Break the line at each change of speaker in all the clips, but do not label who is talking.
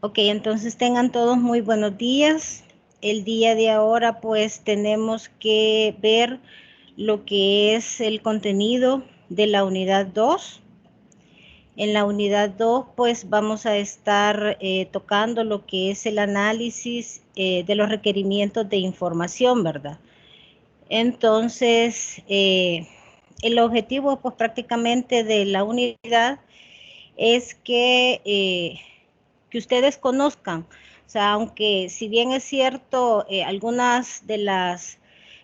Ok, entonces tengan todos muy buenos días. El día de ahora pues tenemos que ver lo que es el contenido de la unidad 2. En la unidad 2 pues vamos a estar tocando lo que es el análisis de los requerimientos de información, ¿verdad? Entonces, el objetivo pues prácticamente de la unidad es que ustedes conozcan, o sea, aunque si bien es cierto, algunas de las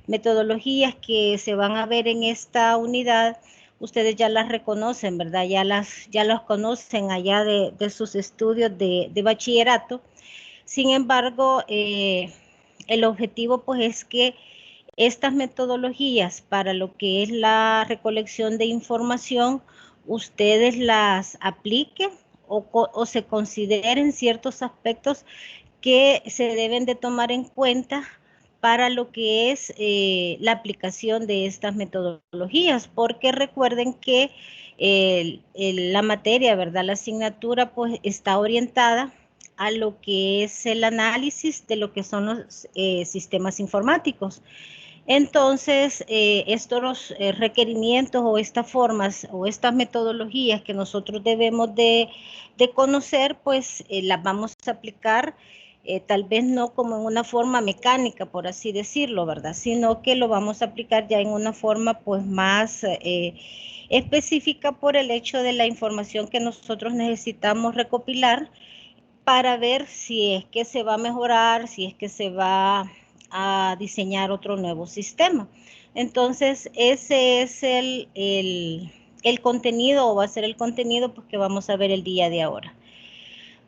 metodologías que se van a ver en esta unidad, ustedes ya las reconocen, ¿verdad? Ya las conocen allá de sus estudios de bachillerato. Sin embargo, el objetivo pues es que estas metodologías para lo que es la recolección de información, ustedes las apliquen o se consideren ciertos aspectos que se deben de tomar en cuenta para lo que es la aplicación de estas metodologías, porque recuerden que la materia, ¿verdad? La asignatura pues está orientada a lo que es el análisis de lo que son los sistemas informáticos. Entonces, estos requerimientos o estas formas o estas metodologías que nosotros debemos de conocer, pues las vamos a aplicar tal vez no como en una forma mecánica, por así decirlo, ¿verdad? Sino que lo vamos a aplicar ya en una forma pues más específica por el hecho de la información que nosotros necesitamos recopilar para ver si es que se va a mejorar, si es que se va a diseñar otro nuevo sistema. Entonces, ese es el contenido o va a ser el contenido pues, que vamos a ver el día de ahora.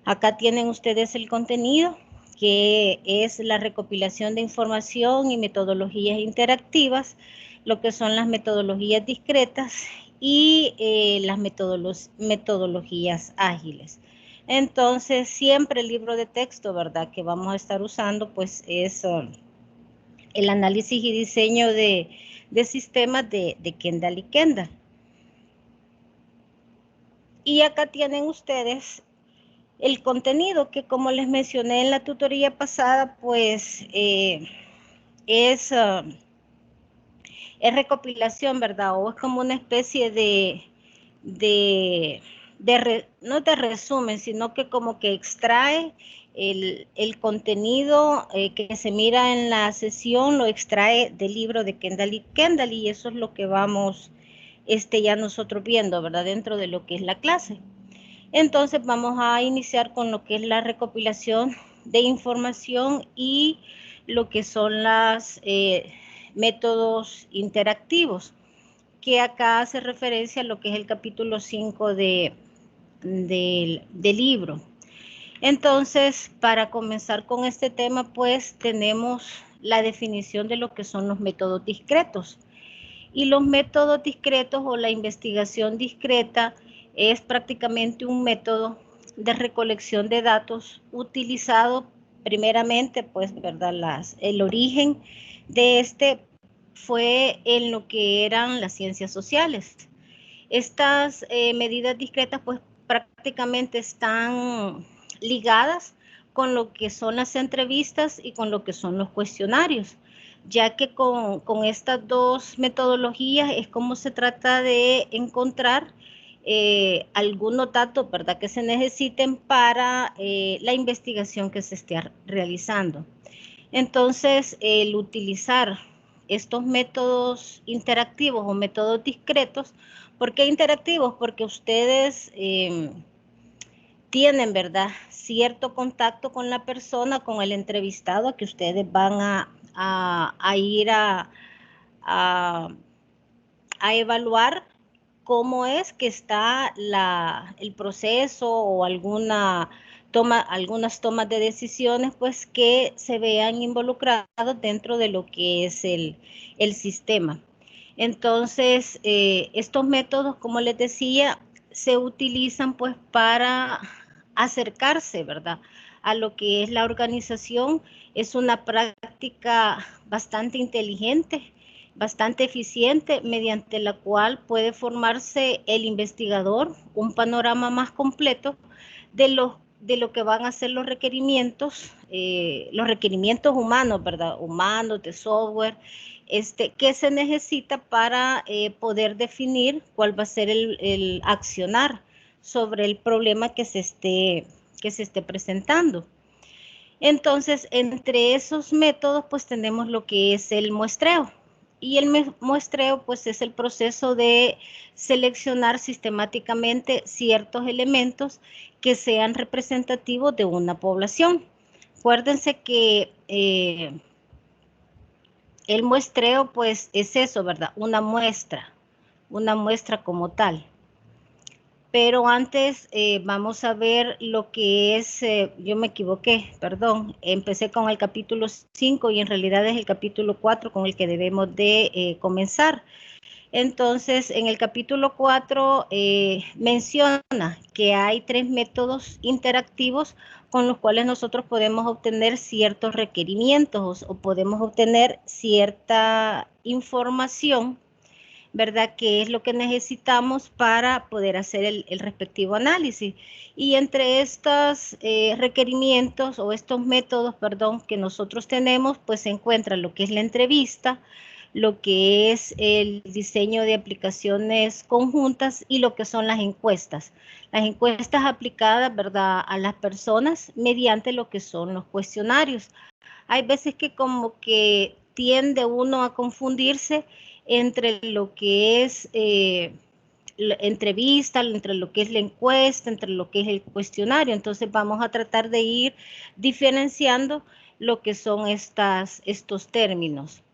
Acá tienen ustedes el contenido, que es la recopilación de información y metodologías interactivas, lo que son las metodologías discretas y las metodologías ágiles. Entonces, siempre el libro de texto, ¿verdad?, que vamos a estar usando, pues es el análisis y diseño de sistemas de Kendall y Kendall. Y acá tienen ustedes el contenido que, como les mencioné en la tutoría pasada, pues es recopilación, ¿verdad? O es como una especie no de resumen, sino que como que extrae el contenido que se mira en la sesión, lo extrae del libro de Kendall y Kendall, y eso es lo que vamos ya nosotros viendo, ¿verdad? Dentro de lo que es la clase. Entonces vamos a iniciar con lo que es la recopilación de información y lo que son los métodos interactivos, que acá hace referencia a lo que es el capítulo 5 del libro. Entonces, para comenzar con este tema, pues tenemos la definición de lo que son los métodos discretos. Y los métodos discretos o la investigación discreta es prácticamente un método de recolección de datos utilizado primeramente, pues, ¿verdad? El origen de este fue en lo que eran las ciencias sociales. Estas medidas discretas, pues, prácticamente están ligadas con lo que son las entrevistas y con lo que son los cuestionarios, ya que con estas dos metodologías es como se trata de encontrar algunos datos, ¿verdad?, que se necesiten para la investigación que se esté realizando. Entonces, el utilizar estos métodos interactivos o métodos discretos, ¿por qué interactivos? Porque ustedes tienen, ¿verdad?, cierto contacto con la persona, con el entrevistado, que ustedes van a ir a evaluar cómo es que está el proceso o algunas tomas de decisiones, pues que se vean involucrados dentro de lo que es el sistema. Entonces, estos métodos, como les decía, se utilizan pues para acercarse, ¿verdad?, a lo que es la organización. Es una práctica bastante inteligente, bastante eficiente, mediante la cual puede formarse el investigador un panorama más completo de los de lo que van a ser los requerimientos humanos, ¿verdad? Humanos, de software, que se necesita para poder definir cuál va a ser el accionar sobre el problema que se esté presentando. Entonces, entre esos métodos, pues tenemos lo que es el muestreo. Y el muestreo, pues es el proceso de seleccionar sistemáticamente ciertos elementos que sean representativos de una población. Acuérdense que el muestreo, pues es eso, ¿verdad? Una muestra como tal. Pero antes vamos a ver lo que es, yo me equivoqué, perdón, empecé con el capítulo 5 y en realidad es el capítulo 4 con el que debemos de comenzar. Entonces, en el capítulo 4 menciona que hay 3 métodos interactivos con los cuales nosotros podemos obtener ciertos requerimientos o podemos obtener cierta información, ¿verdad? Que es lo que necesitamos para poder hacer el respectivo análisis. Y entre estos requerimientos o estos métodos, perdón, que nosotros tenemos, pues se encuentra lo que es la entrevista, lo que es el diseño de aplicaciones conjuntas y lo que son las encuestas. Las encuestas aplicadas, ¿verdad?, a las personas mediante lo que son los cuestionarios. Hay veces que como que tiende uno a confundirse entre lo que es la entrevista, entre lo que es la encuesta, entre lo que es el cuestionario. Entonces vamos a tratar de ir diferenciando lo que son estos términos.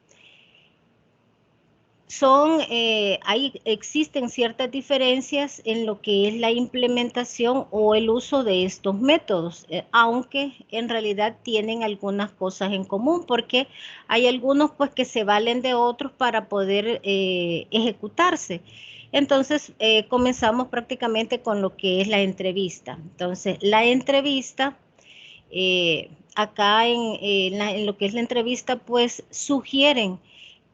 Existen ciertas diferencias en lo que es la implementación o el uso de estos métodos, aunque en realidad tienen algunas cosas en común, porque hay algunos pues que se valen de otros para poder ejecutarse. Entonces, comenzamos prácticamente con lo que es la entrevista. Entonces, la entrevista, acá en lo que es la entrevista, pues sugieren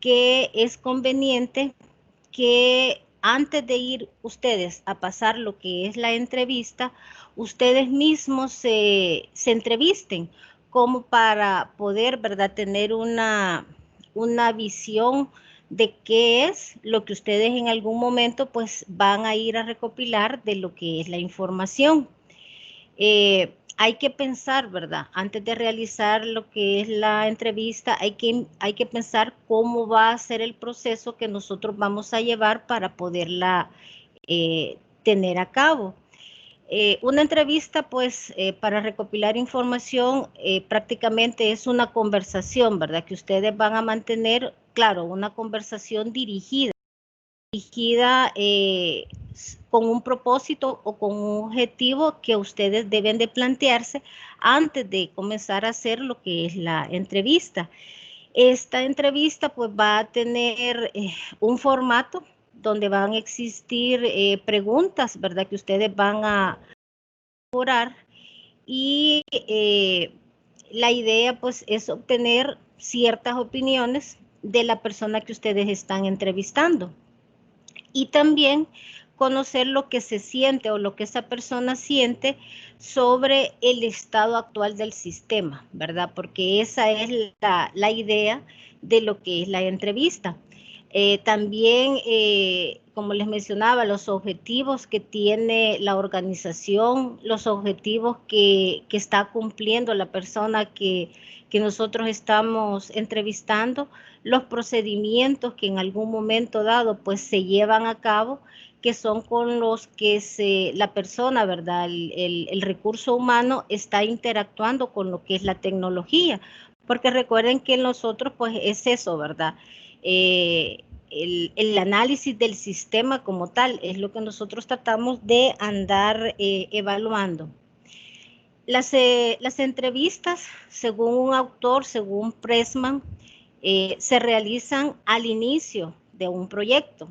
que es conveniente que antes de ir ustedes a pasar lo que es la entrevista, ustedes mismos se entrevisten como para poder, ¿verdad?, tener una visión de qué es lo que ustedes en algún momento pues van a ir a recopilar de lo que es la información. Hay que pensar, ¿verdad? Antes de realizar lo que es la entrevista, hay que pensar cómo va a ser el proceso que nosotros vamos a llevar para poderla tener a cabo. Una entrevista, pues, para recopilar información, prácticamente es una conversación, ¿verdad? Que ustedes van a mantener, claro, una conversación dirigida con un propósito o con un objetivo que ustedes deben de plantearse antes de comenzar a hacer lo que es la entrevista. Esta entrevista pues va a tener un formato donde van a existir preguntas, ¿verdad?, que ustedes van a elaborar y la idea pues es obtener ciertas opiniones de la persona que ustedes están entrevistando. Y también conocer lo que se siente o lo que esa persona siente sobre el estado actual del sistema, ¿verdad? Porque esa es la idea de lo que es la entrevista. También, como les mencionaba, los objetivos que tiene la organización, los objetivos que está cumpliendo la persona que nosotros estamos entrevistando, los procedimientos que en algún momento dado pues se llevan a cabo, que son con los que la persona, ¿verdad?, el recurso humano está interactuando con lo que es la tecnología, porque recuerden que nosotros pues es eso, ¿verdad? El análisis del sistema como tal es lo que nosotros tratamos de andar evaluando. Las entrevistas, según un autor, según Pressman, se realizan al inicio de un proyecto.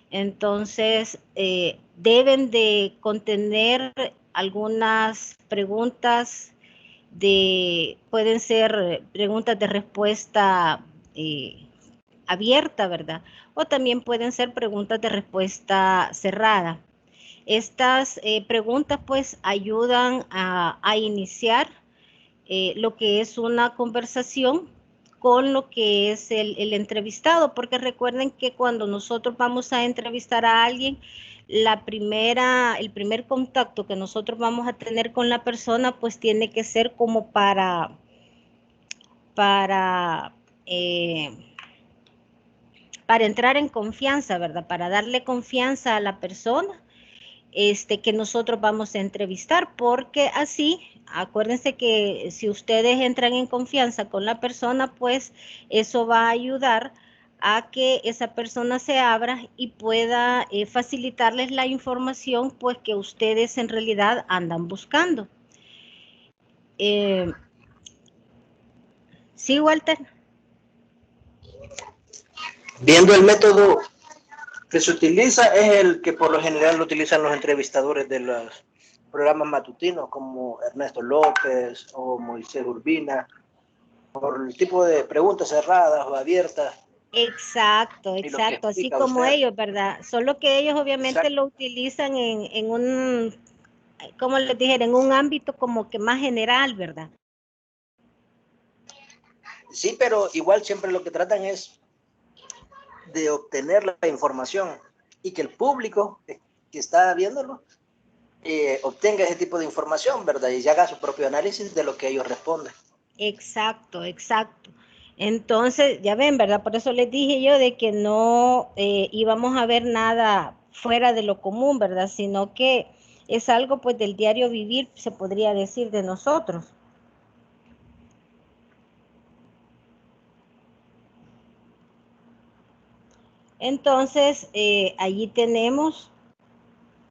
Entonces, deben de contener algunas preguntas pueden ser preguntas de respuesta abierta, ¿verdad? O también pueden ser preguntas de respuesta cerrada. Estas preguntas pues ayudan a iniciar lo que es una conversación con lo que es el entrevistado, porque recuerden que cuando nosotros vamos a entrevistar a alguien, el primer contacto que nosotros vamos a tener con la persona, pues tiene que ser como para, eh, para entrar en confianza, ¿verdad? Para darle confianza a la persona que nosotros vamos a entrevistar, porque así, acuérdense que si ustedes entran en confianza con la persona, pues eso va a ayudar a que esa persona se abra y pueda facilitarles la información pues que ustedes en realidad andan buscando. ¿Sí, Walter?
Viendo el método que se utiliza, es el que por lo general lo utilizan los entrevistadores de los programas matutinos, como Ernesto López o Moisés Urbina, por el tipo de preguntas cerradas o abiertas.
Exacto,
Y lo que
exacto, así
explica
como
usted.
ellos, ¿verdad? Solo que ellos obviamente
Exacto.
lo utilizan en un, como les dijera, en un ámbito como que más general, ¿verdad?
Sí, pero igual siempre lo que tratan es de obtener la información y que el público que está viéndolo obtenga ese tipo de información, ¿verdad? Y haga su propio análisis de lo que ellos responden.
Exacto, exacto. Entonces, ya ven, ¿verdad? Por eso les dije yo de que no íbamos a ver nada fuera de lo común, ¿verdad? Sino que es algo pues del diario vivir, se podría decir, de nosotros. Entonces, allí tenemos,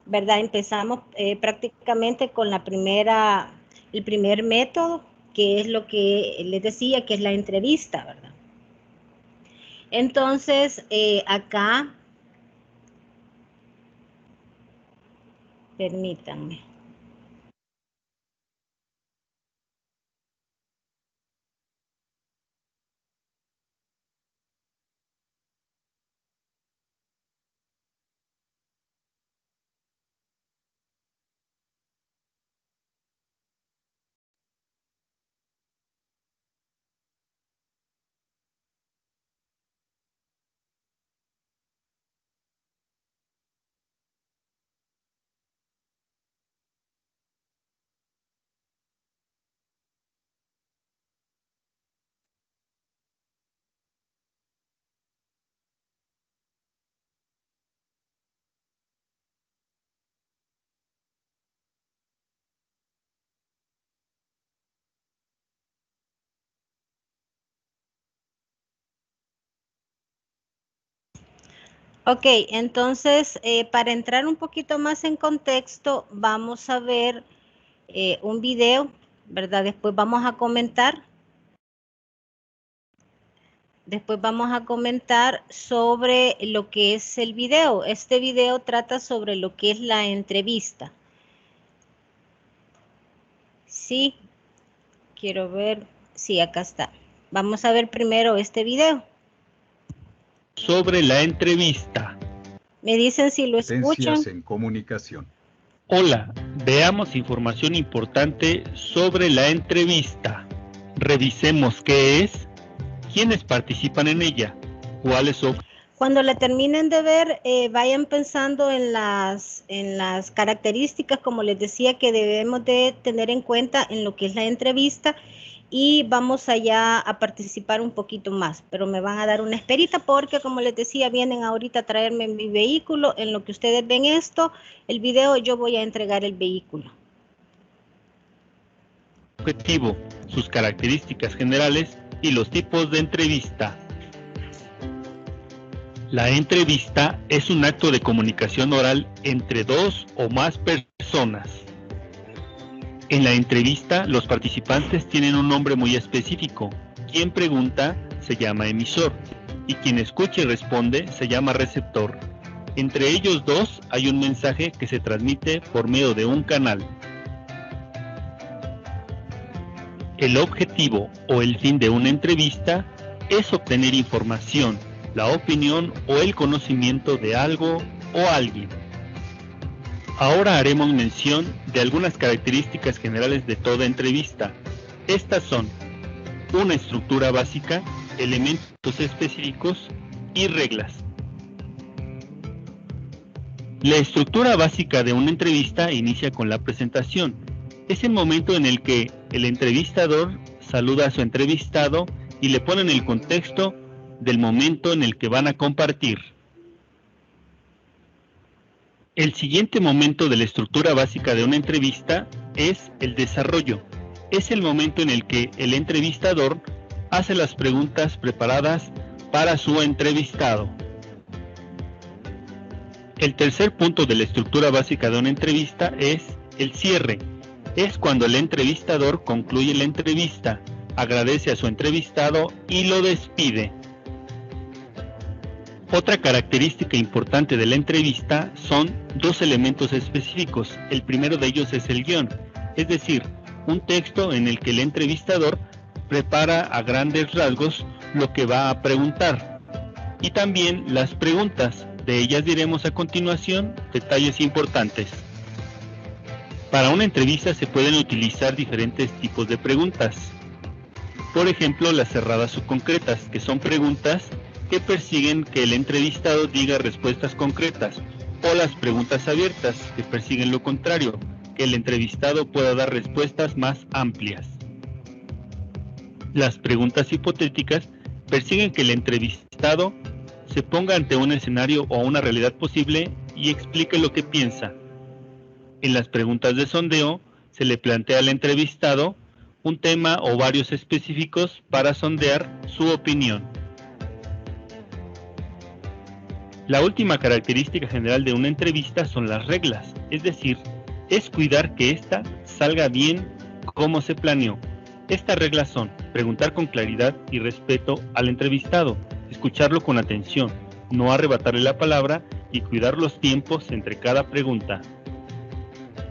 ¿verdad? Empezamos prácticamente con el primer método, que es lo que les decía, que es la entrevista, ¿verdad? Entonces, acá, permítanme. Ok, entonces para entrar un poquito más en contexto, vamos a ver un video, ¿verdad? Después vamos a comentar. Después vamos a comentar sobre lo que es el video. Este video trata sobre lo que es la entrevista. Sí, quiero ver. Sí, acá está. Vamos a ver primero este video.
Sobre la entrevista.
Me dicen si lo escuchan.
En comunicación.
Hola, veamos información importante sobre la entrevista. Revisemos qué es, quiénes participan en ella, cuáles son.
Cuando la terminen de ver, vayan pensando en las características, como les decía, que debemos de tener en cuenta en lo que es la entrevista, y vamos allá a participar un poquito más, pero me van a dar una esperita porque, como les decía, vienen ahorita a traerme mi vehículo. En lo que ustedes ven esto, el video, yo voy a entregar el vehículo.
Objetivo, sus características generales y los tipos de entrevista. La entrevista es un acto de comunicación oral entre dos o más personas. En la entrevista, los participantes tienen un nombre muy específico. Quien pregunta se llama emisor y quien escucha y responde se llama receptor. Entre ellos dos hay un mensaje que se transmite por medio de un canal. El objetivo o el fin de una entrevista es obtener información, la opinión o el conocimiento de algo o alguien. Ahora haremos mención de algunas características generales de toda entrevista. Estas son una estructura básica, elementos específicos y reglas. La estructura básica de una entrevista inicia con la presentación. Es el momento en el que el entrevistador saluda a su entrevistado y le pone en el contexto del momento en el que van a compartir. El siguiente momento de la estructura básica de una entrevista es el desarrollo. Es el momento en el que el entrevistador hace las preguntas preparadas para su entrevistado. El tercer punto de la estructura básica de una entrevista es el cierre. Es cuando el entrevistador concluye la entrevista, agradece a su entrevistado y lo despide. Otra característica importante de la entrevista son dos elementos específicos. El primero de ellos es el guión, es decir, un texto en el que el entrevistador prepara a grandes rasgos lo que va a preguntar. Y también las preguntas, de ellas diremos a continuación detalles importantes. Para una entrevista se pueden utilizar diferentes tipos de preguntas. Por ejemplo, las cerradas o concretas, que son preguntas que persiguen que el entrevistado diga respuestas concretas, o las preguntas abiertas, que persiguen lo contrario, que el entrevistado pueda dar respuestas más amplias. Las preguntas hipotéticas persiguen que el entrevistado se ponga ante un escenario o una realidad posible y explique lo que piensa. En las preguntas de sondeo se le plantea al entrevistado un tema o varios específicos para sondear su opinión. La última característica general de una entrevista son las reglas, es decir, es cuidar que ésta salga bien como se planeó. Estas reglas son preguntar con claridad y respeto al entrevistado, escucharlo con atención, no arrebatarle la palabra y cuidar los tiempos entre cada pregunta.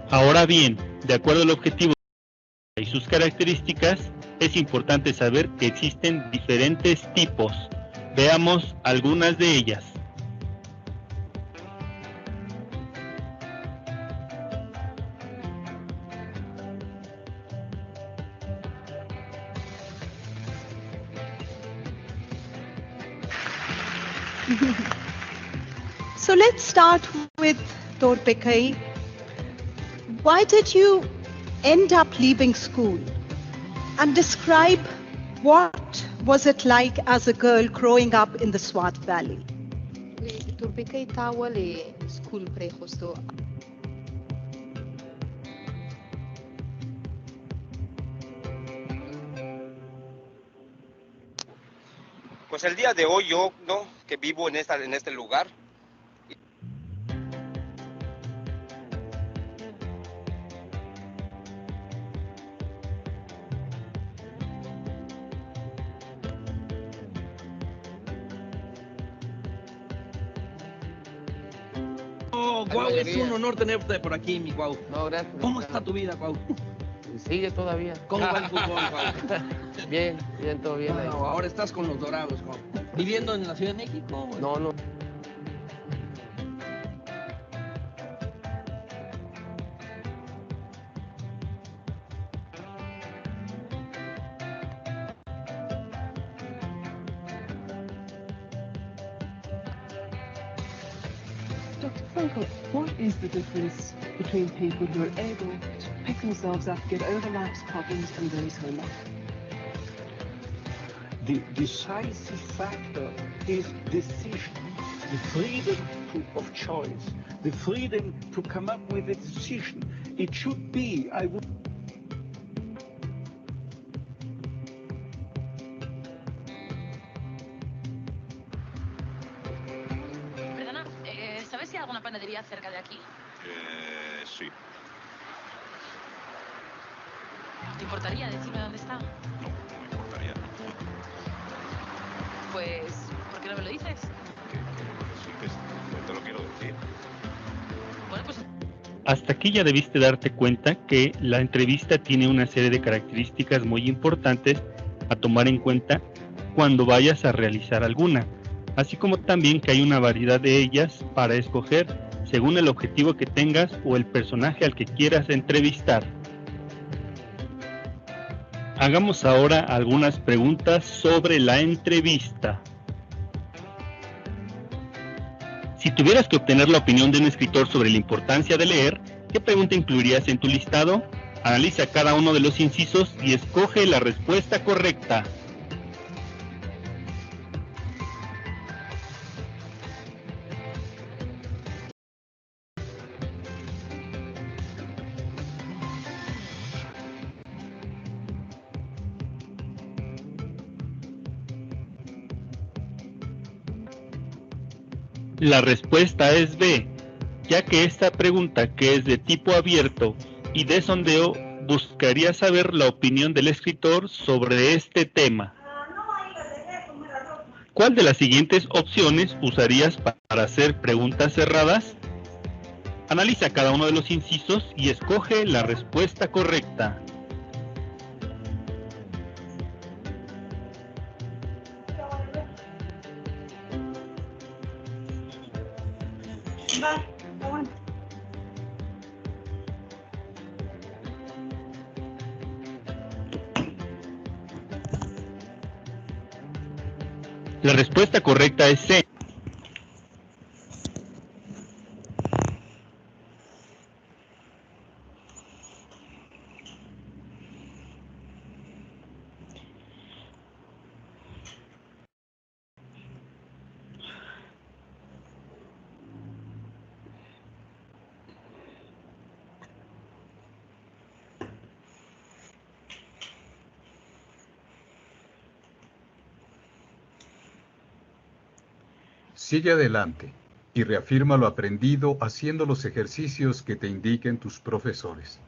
Ahora bien, de acuerdo al objetivo y sus características, es importante saber que existen diferentes tipos. Veamos algunas de ellas.
So let's start with Torpekai. Why did you end up leaving school? And describe what was it like as a girl growing up in the Swat Valley?
Torpekai tawale school prehosto.
Pues el día de hoy yo, ¿no? Que vivo en este lugar.
Guau, es un honor tenerte por aquí, mi Guau.
No, gracias.
¿Cómo está tu vida, Guau?
Sigue todavía.
¿Cómo va el fútbol, Guau?
Bien, bien, todo bien.
Bueno, ahora estás con los Dorados, Guau. ¿Viviendo en la Ciudad de México?
No, no.
Dr. Frankel, what is the difference between people who are able to pick themselves up, get over life's problems, and those who are not?
The decisive factor is decision, the freedom of choice, the freedom to come up with a decision. It should be, I would.
Perdona, ¿sabes si hay alguna panadería cerca de aquí?
Sí.
¿Te importaría decirme dónde está?
No, no me importaría.
Pues, ¿por qué no me lo dices?
Sí, que te lo quiero decir.
Bueno, pues...
Hasta aquí ya debiste darte cuenta que la entrevista tiene una serie de características muy importantes a tomar en cuenta cuando vayas a realizar alguna, así como también que hay una variedad de ellas para escoger según el objetivo que tengas o el personaje al que quieras entrevistar. Hagamos ahora algunas preguntas sobre la entrevista. Si tuvieras que obtener la opinión de un escritor sobre la importancia de leer, ¿qué pregunta incluirías en tu listado? Analiza cada uno de los incisos y escoge la respuesta correcta. La respuesta es B, ya que esta pregunta, que es de tipo abierto y de sondeo, buscaría saber la opinión del escritor sobre este tema. ¿Cuál de las siguientes opciones usarías para hacer preguntas cerradas? Analiza cada uno de los incisos y escoge la respuesta correcta. La respuesta correcta es C.
Sigue adelante y reafirma lo aprendido haciendo los ejercicios que te indiquen tus profesores.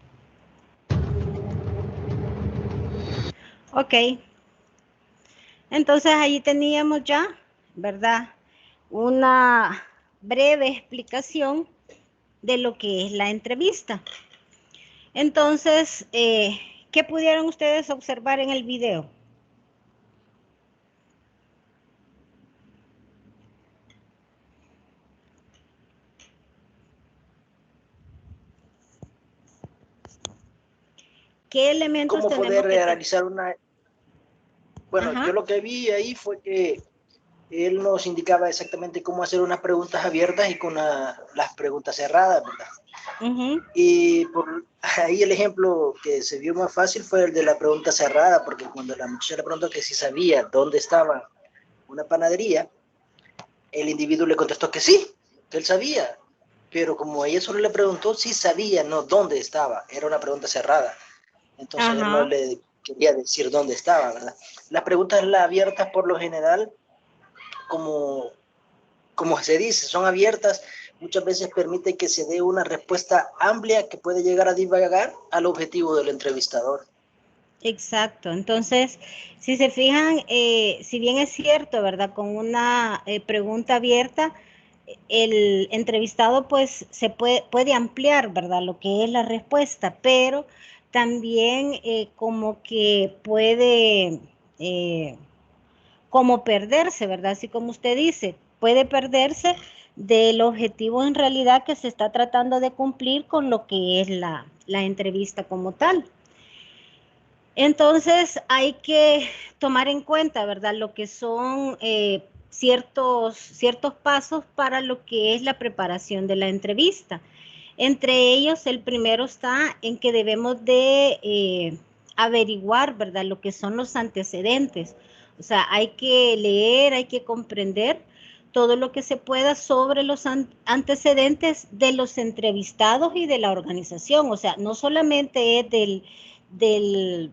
Ok. Entonces ahí teníamos ya, ¿verdad? Una breve explicación de lo que es la entrevista. Entonces, ¿qué pudieron ustedes observar en el video? ¿Qué elementos
¿Cómo
tenemos
poder
que
realizar una...? Bueno,
Ajá.
yo lo que vi ahí fue que él nos indicaba exactamente cómo hacer unas preguntas abiertas y con las preguntas cerradas, ¿verdad? Y por ahí el ejemplo que se vio más fácil fue el de la pregunta cerrada, porque cuando la muchacha le preguntó que si sabía dónde estaba una panadería, el individuo le contestó que sí, que él sabía, pero como ella solo le preguntó si sabía, no dónde estaba, era una pregunta cerrada. Entonces él no le quería decir dónde estaba, ¿verdad? Las preguntas abiertas por lo general, como se dice, son abiertas, muchas veces permite que se dé una respuesta amplia que puede llegar a divagar al objetivo del entrevistador.
Exacto. Entonces, si se fijan, si bien es cierto, ¿verdad? Con una pregunta abierta, el entrevistado pues se puede ampliar, ¿verdad? Lo que es la respuesta, pero también como que puede como perderse, ¿verdad? Así como usted dice, puede perderse del objetivo en realidad que se está tratando de cumplir con lo que es la entrevista como tal. Entonces hay que tomar en cuenta, ¿verdad? Lo que son ciertos pasos para lo que es la preparación de la entrevista. Entre ellos, el primero está en que debemos de averiguar, ¿verdad? Lo que son los antecedentes. O sea, hay que leer, hay que comprender todo lo que se pueda sobre los antecedentes de los entrevistados y de la organización. O sea, no solamente es del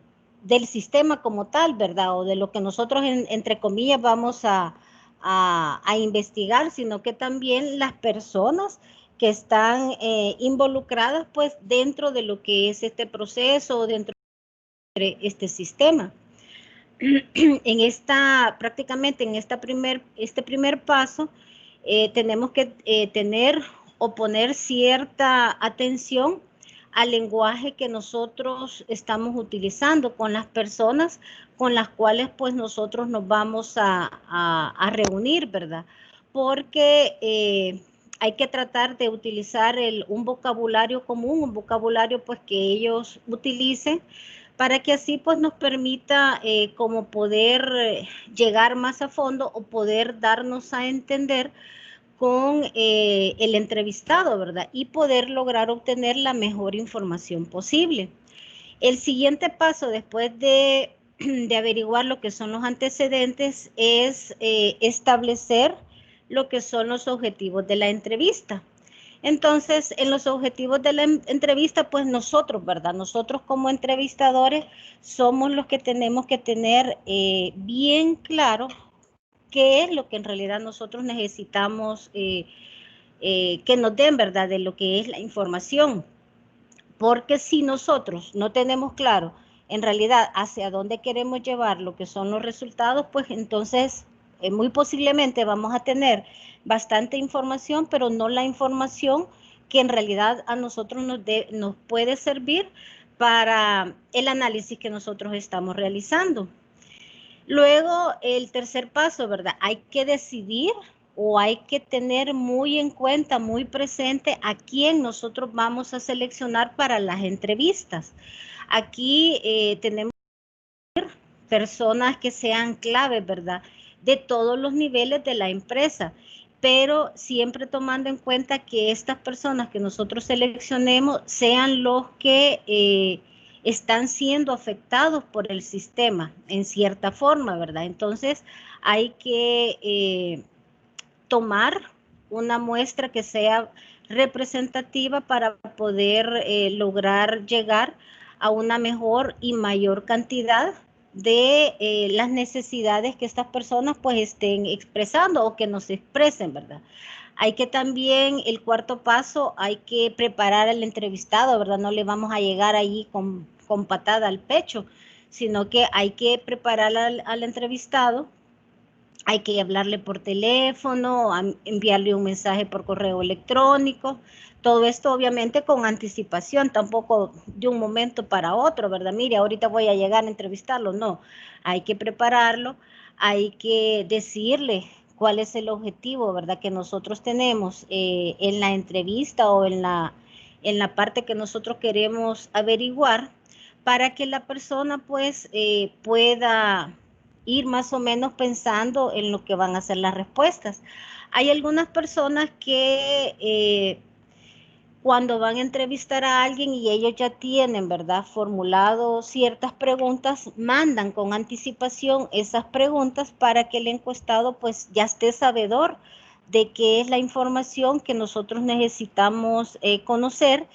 sistema como tal, ¿verdad? O de lo que nosotros, entre comillas, vamos a investigar, sino que también las personas que están involucradas, pues, dentro de lo que es este proceso, dentro de este sistema. Prácticamente en este primer paso, tenemos que tener o poner cierta atención al lenguaje que nosotros estamos utilizando con las personas con las cuales pues nosotros nos vamos a reunir, ¿verdad? Porque hay que tratar de utilizar un vocabulario común, un vocabulario pues que ellos utilicen, para que así pues nos permita como poder llegar más a fondo o poder darnos a entender con el entrevistado, ¿verdad? Y poder lograr obtener la mejor información posible. El siguiente paso después de averiguar lo que son los antecedentes es establecer lo que son los objetivos de la entrevista. Entonces, en los objetivos de la entrevista, pues nosotros, ¿verdad? Nosotros como entrevistadores somos los que tenemos que tener bien claro qué es lo que en realidad nosotros necesitamos que nos den, ¿verdad? De lo que es la información. Porque si nosotros no tenemos claro en realidad hacia dónde queremos llevar lo que son los resultados, pues entonces muy posiblemente vamos a tener bastante información, pero no la información que en realidad a nosotros nos puede servir para el análisis que nosotros estamos realizando. Luego, el tercer paso, ¿verdad? Hay que decidir o hay que tener muy en cuenta, muy presente a quién nosotros vamos a seleccionar para las entrevistas. Aquí tenemos personas que sean claves, ¿verdad? De todos los niveles de la empresa, pero siempre tomando en cuenta que estas personas que nosotros seleccionemos sean los que están siendo afectados por el sistema en cierta forma, ¿verdad? Entonces hay que tomar una muestra que sea representativa para poder lograr llegar a una mejor y mayor cantidad de las necesidades que estas personas pues estén expresando o que nos expresen, ¿verdad? Hay que también, el cuarto paso, hay que preparar al entrevistado, ¿verdad? No le vamos a llegar allí con patada al pecho, sino que hay que preparar al entrevistado. Hay que hablarle por teléfono, enviarle un mensaje por correo electrónico. Todo esto obviamente con anticipación, tampoco de un momento para otro, ¿verdad? Mire, ahorita voy a llegar a entrevistarlo. No, hay que prepararlo, hay que decirle cuál es el objetivo, ¿verdad? Que nosotros tenemos en la entrevista o en la parte que nosotros queremos averiguar, para que la persona pues pueda ir más o menos pensando en lo que van a ser las respuestas. Hay algunas personas que cuando van a entrevistar a alguien y ellos ya tienen, ¿verdad?, formulado ciertas preguntas, mandan con anticipación esas preguntas para que el encuestado pues ya esté sabedor de qué es la información que nosotros necesitamos conocer.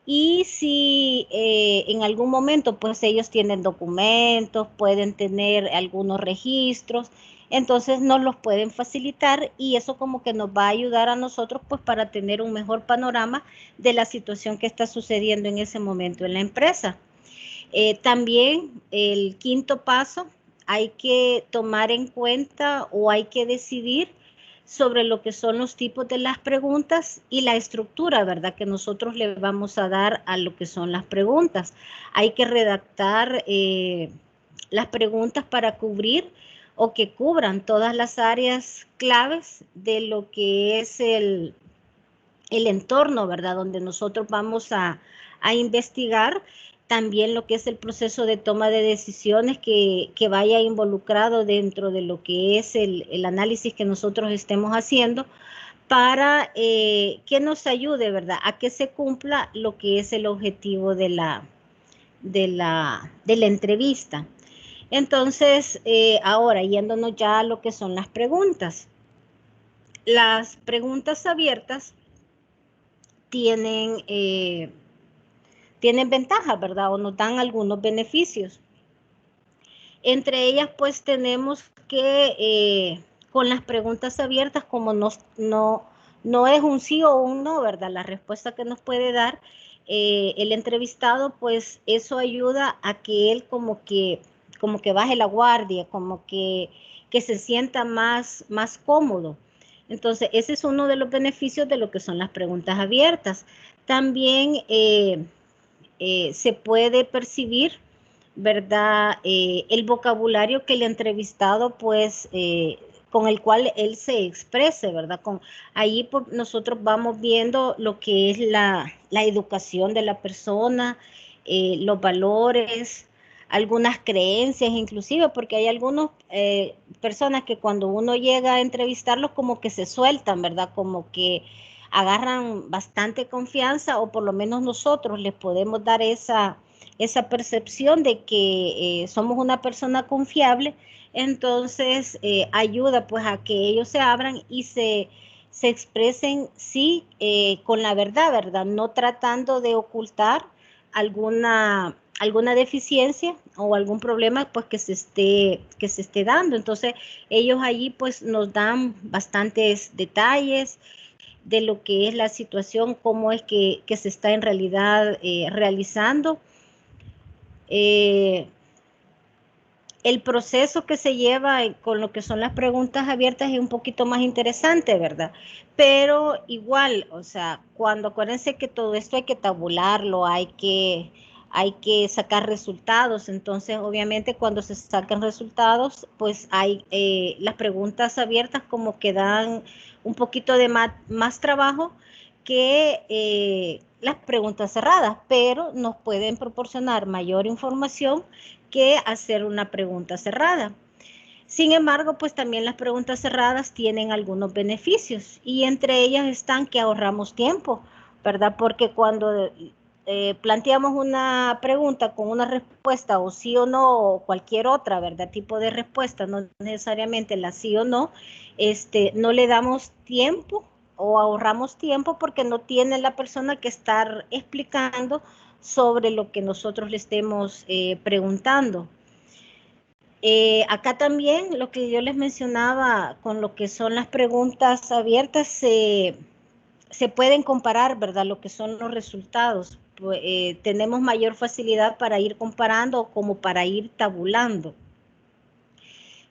Y si en algún momento pues ellos tienen documentos, pueden tener algunos registros, entonces nos los pueden facilitar y eso como que nos va a ayudar a nosotros pues para tener un mejor panorama de la situación que está sucediendo en ese momento en la empresa. También el quinto paso, hay que tomar en cuenta o hay que decidir sobre lo que son los tipos de las preguntas y la estructura, ¿verdad?, que nosotros le vamos a dar a lo que son las preguntas. Hay que redactar las preguntas para cubrir o que cubran todas las áreas claves de lo que es el entorno, ¿verdad?, donde nosotros vamos a investigar. También lo que es el proceso de toma de decisiones que vaya involucrado dentro de lo que es el análisis que nosotros estemos haciendo, para que nos ayude, ¿verdad?, a que se cumpla lo que es el objetivo de la entrevista. Entonces, ahora yéndonos ya a lo que son las preguntas. Las preguntas abiertas tienen ventajas, ¿verdad? O nos dan algunos beneficios. Entre ellas, pues tenemos que con las preguntas abiertas, como no es un sí o un no, ¿verdad?, la respuesta que nos puede dar el entrevistado, pues eso ayuda a que él como que baje la guardia, como que se sienta más cómodo. Entonces, ese es uno de los beneficios de lo que son las preguntas abiertas. También se puede percibir, ¿verdad?, el vocabulario que el entrevistado pues con el cual él se exprese, ¿verdad? Ahí nosotros vamos viendo lo que es la educación de la persona, los valores, algunas creencias inclusive, porque hay algunas personas que cuando uno llega a entrevistarlos como que se sueltan, ¿verdad? Como que agarran bastante confianza, o por lo menos nosotros les podemos dar esa percepción de que somos una persona confiable. Entonces ayuda pues a que ellos se abran y se expresen, sí, con la verdad, no tratando de ocultar alguna deficiencia o algún problema pues que se esté dando. Entonces ellos allí pues nos dan bastantes detalles de lo que es la situación, cómo es que se está en realidad realizando. El proceso que se lleva con lo que son las preguntas abiertas es un poquito más interesante, ¿verdad? Pero igual, o sea, acuérdense que todo esto hay que tabularlo, hay que sacar resultados. Entonces, obviamente, cuando se sacan resultados, pues hay las preguntas abiertas como que dan un poquito de más trabajo que las preguntas cerradas, pero nos pueden proporcionar mayor información que hacer una pregunta cerrada. Sin embargo, pues también las preguntas cerradas tienen algunos beneficios, y entre ellas están que ahorramos tiempo, ¿verdad? Porque cuando planteamos una pregunta con una respuesta o sí o no, o cualquier otra, ¿verdad? Tipo de respuesta, no necesariamente la sí o no, no le damos tiempo o ahorramos tiempo porque no tiene la persona que estar explicando sobre lo que nosotros le estemos preguntando. Acá también lo que yo les mencionaba con lo que son las preguntas abiertas, se pueden comparar, ¿verdad? Lo que son los resultados. Tenemos mayor facilidad para ir comparando como para ir tabulando.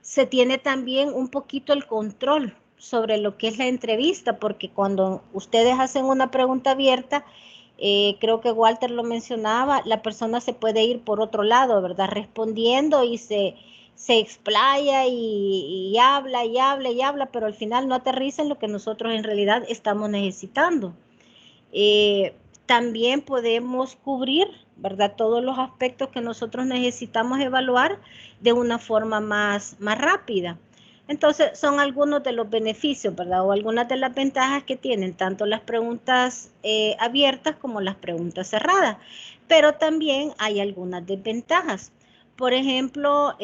Se tiene también un poquito el control sobre lo que es la entrevista, porque cuando ustedes hacen una pregunta abierta, creo que Walter lo mencionaba, la persona se puede ir por otro lado, ¿verdad? Respondiendo y se explaya y habla y habla y habla, pero al final no aterriza en lo que nosotros en realidad estamos necesitando. También podemos cubrir, ¿verdad?, todos los aspectos que nosotros necesitamos evaluar de una forma más rápida. Entonces, son algunos de los beneficios, ¿verdad?, o algunas de las ventajas que tienen tanto las preguntas abiertas como las preguntas cerradas. Pero también hay algunas desventajas. Por ejemplo,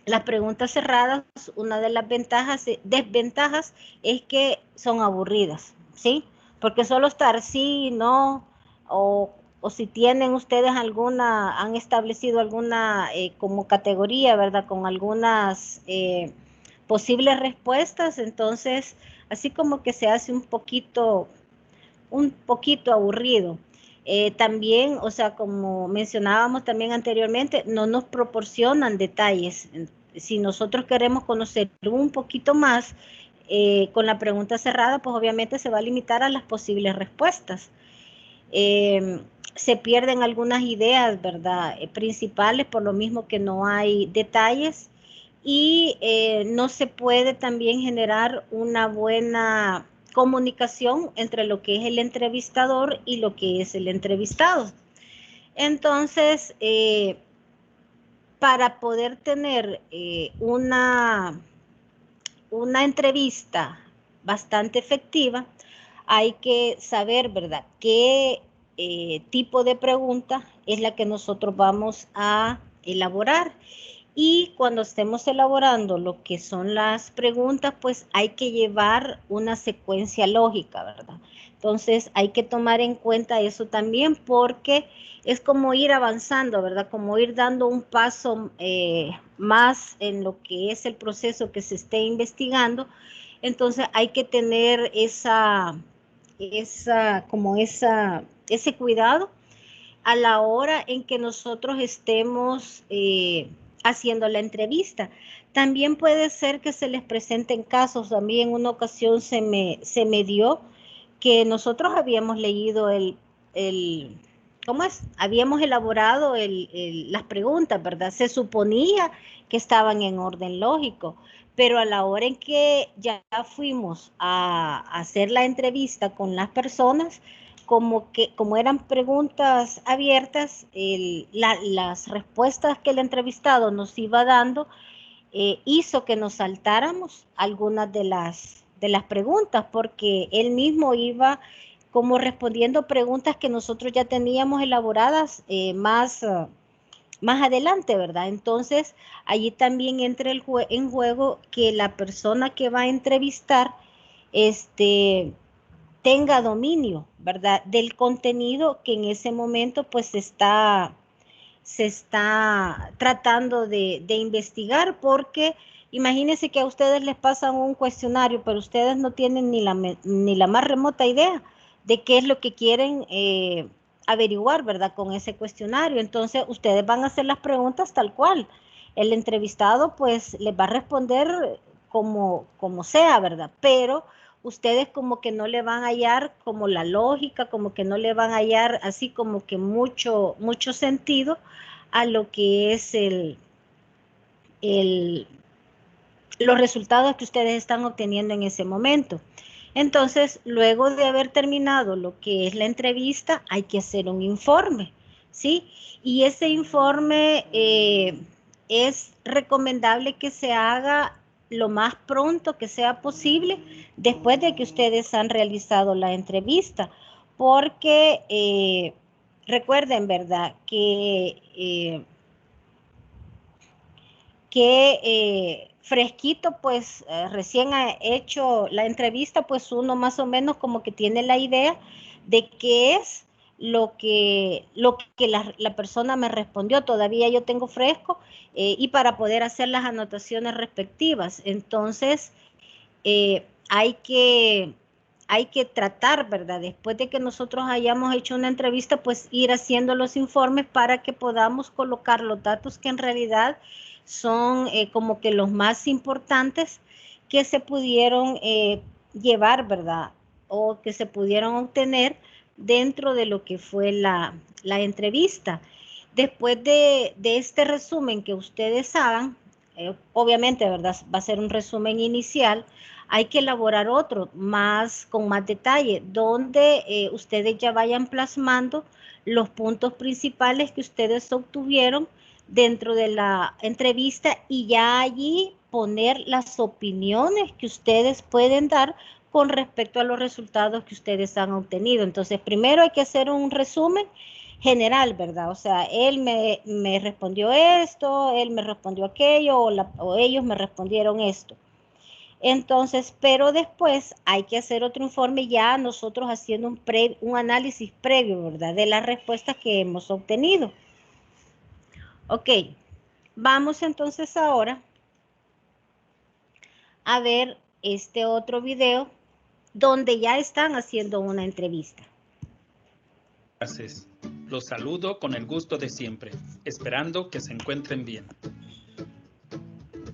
las preguntas cerradas, una de las desventajas es que son aburridas, ¿sí? Porque solo estar sí, no, o si tienen ustedes han establecido alguna como categoría, ¿verdad? Con algunas posibles respuestas, entonces así como que se hace un poquito aburrido. También, o sea, como mencionábamos también anteriormente, no nos proporcionan detalles. Si nosotros queremos conocer un poquito más con la pregunta cerrada, pues obviamente se va a limitar a las posibles respuestas. Se pierden algunas ideas, ¿verdad?, principales, por lo mismo que no hay detalles, y no se puede también generar una buena comunicación entre lo que es el entrevistador y lo que es el entrevistado. Entonces, para poder tener una entrevista bastante efectiva, hay que saber, ¿verdad?, qué tipo de pregunta es la que nosotros vamos a elaborar. Y cuando estemos elaborando lo que son las preguntas, pues hay que llevar una secuencia lógica, ¿verdad? Entonces hay que tomar en cuenta eso también, porque es como ir avanzando, ¿verdad? Como ir dando un paso más en lo que es el proceso que se esté investigando. Entonces hay que tener ese cuidado a la hora en que nosotros estemos haciendo la entrevista. También puede ser que se les presenten casos. A mí en una ocasión se me dio que nosotros habíamos leído habíamos elaborado las preguntas, ¿verdad? Se suponía que estaban en orden lógico, pero a la hora en que ya fuimos a hacer la entrevista con las personas, como eran preguntas abiertas, las respuestas que el entrevistado nos iba dando hizo que nos saltáramos algunas de las preguntas, porque él mismo iba como respondiendo preguntas que nosotros ya teníamos elaboradas más adelante, ¿verdad? Entonces, allí también entra en juego que la persona que va a entrevistar tenga dominio, ¿verdad? Del contenido que en ese momento pues se está tratando de investigar, porque imagínense que a ustedes les pasan un cuestionario, pero ustedes no tienen ni la más remota idea de qué es lo que quieren averiguar, ¿verdad? Con ese cuestionario. Entonces, ustedes van a hacer las preguntas tal cual. El entrevistado, pues, les va a responder como sea, ¿verdad? Pero ustedes como que no le van a hallar como la lógica, como que no le van a hallar así como que mucho sentido a lo que es los resultados que ustedes están obteniendo en ese momento. Entonces, luego de haber terminado lo que es la entrevista, hay que hacer un informe, ¿sí? Y ese informe es recomendable que se haga lo más pronto que sea posible después de que ustedes han realizado la entrevista, porque recuerden, ¿verdad? Que fresquito, pues recién ha hecho la entrevista, pues uno más o menos como que tiene la idea de qué es lo que la persona me respondió. Todavía yo tengo fresco y para poder hacer las anotaciones respectivas. Entonces, hay que tratar, ¿verdad? Después de que nosotros hayamos hecho una entrevista, pues ir haciendo los informes para que podamos colocar los datos que en realidad son como que los más importantes que se pudieron llevar, ¿verdad? O que se pudieron obtener dentro de lo que fue la entrevista. Después de este resumen que ustedes hagan, obviamente, ¿verdad? Va a ser un resumen inicial. Hay que elaborar otro con más detalle, donde ustedes ya vayan plasmando los puntos principales que ustedes obtuvieron dentro de la entrevista y ya allí poner las opiniones que ustedes pueden dar con respecto a los resultados que ustedes han obtenido. Entonces, primero hay que hacer un resumen general, ¿verdad? O sea, él me respondió esto, él me respondió aquello, o ellos me respondieron esto. Entonces, pero después hay que hacer otro informe ya nosotros haciendo un análisis previo, ¿verdad? De las respuestas que hemos obtenido. Ok, vamos entonces ahora a ver este otro video donde ya están haciendo una entrevista.
Gracias. Los saludo con el gusto de siempre, esperando que se encuentren bien.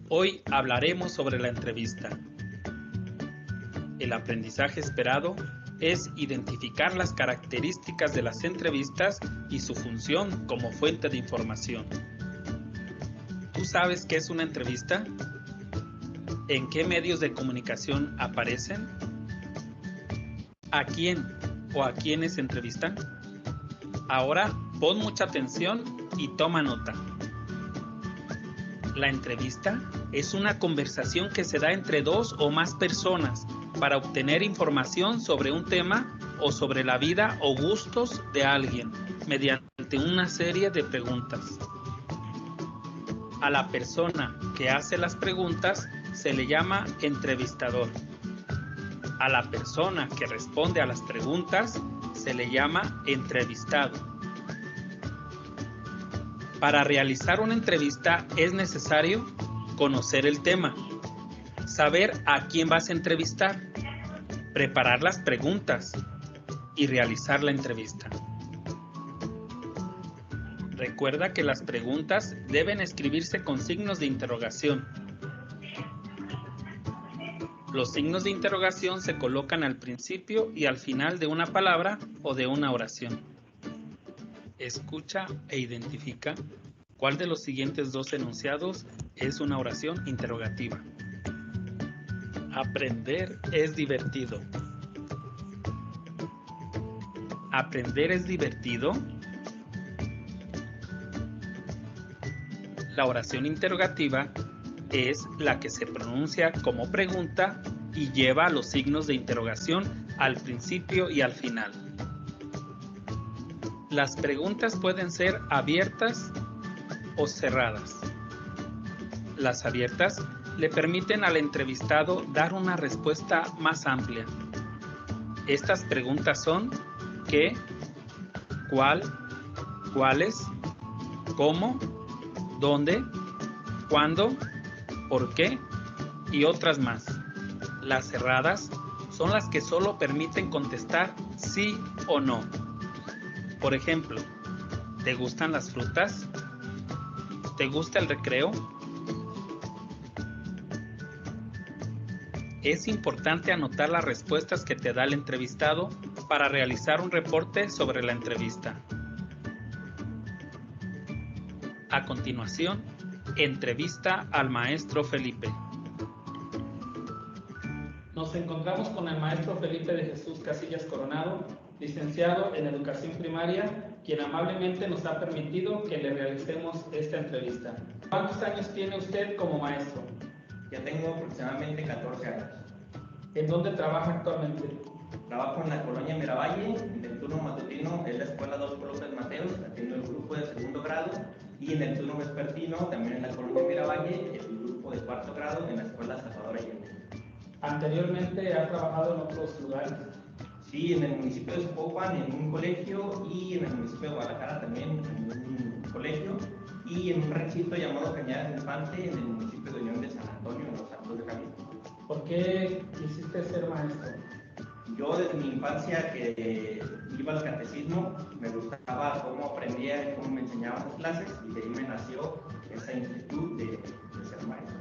Hoy hablaremos sobre la entrevista. El aprendizaje esperado es identificar las características de las entrevistas y su función como fuente de información. ¿Tú sabes qué es una entrevista? ¿En qué medios de comunicación aparecen? ¿A quién o a quiénes entrevistan? Ahora pon mucha atención y toma nota. La entrevista es una conversación que se da entre dos o más personas para obtener información sobre un tema o sobre la vida o gustos de alguien mediante una serie de preguntas. A la persona que hace las preguntas se le llama entrevistador. A la persona que responde a las preguntas se le llama entrevistado. Para realizar una entrevista es necesario conocer el tema, saber a quién vas a entrevistar, preparar las preguntas y realizar la entrevista. Recuerda que las preguntas deben escribirse con signos de interrogación. Los signos de interrogación se colocan al principio y al final de una palabra o de una oración. Escucha e identifica cuál de los siguientes dos enunciados es una oración interrogativa. Aprender es divertido. ¿Aprender es divertido? La oración interrogativa es la que se pronuncia como pregunta y lleva los signos de interrogación al principio y al final. Las preguntas pueden ser abiertas o cerradas. Las abiertas le permiten al entrevistado dar una respuesta más amplia. Estas preguntas son ¿qué?, ¿cuál?, ¿cuáles?, ¿cómo?, ¿dónde?, ¿cuándo?, ¿por qué?, y otras más. Las cerradas son las que solo permiten contestar sí o no. Por ejemplo, ¿te gustan las frutas? ¿Te gusta el recreo? Es importante anotar las respuestas que te da el entrevistado para realizar un reporte sobre la entrevista. A continuación, entrevista al maestro Felipe. Nos encontramos con el maestro Felipe de Jesús Casillas Coronado, licenciado en Educación Primaria, quien amablemente nos ha permitido que le realicemos esta entrevista. ¿Cuántos años tiene usted como maestro?
Ya tengo aproximadamente 14 años.
¿En dónde trabaja actualmente?
Trabajo en la colonia Miravalle, en el turno matutino en la escuela Adolfo López Mateos, atiendo el grupo de segundo grado, y en el turno vespertino, también en la colonia Miravalle, el grupo de cuarto grado en la escuela Salvador Allende.
¿Anteriormente ha trabajado en otros lugares?
Sí, en el municipio de Zapopan, en un colegio, y en el municipio de Guadalajara también, en un colegio, y en un ranchito llamado Cañada Infante, en el municipio de Unión de San Antonio, en los Altos de Jalisco.
¿Por qué quisiste ser maestro?
Yo desde mi infancia que iba al catecismo, me gustaba cómo aprendía y cómo me enseñaban las clases, y de ahí me nació esa inquietud de ser maestro.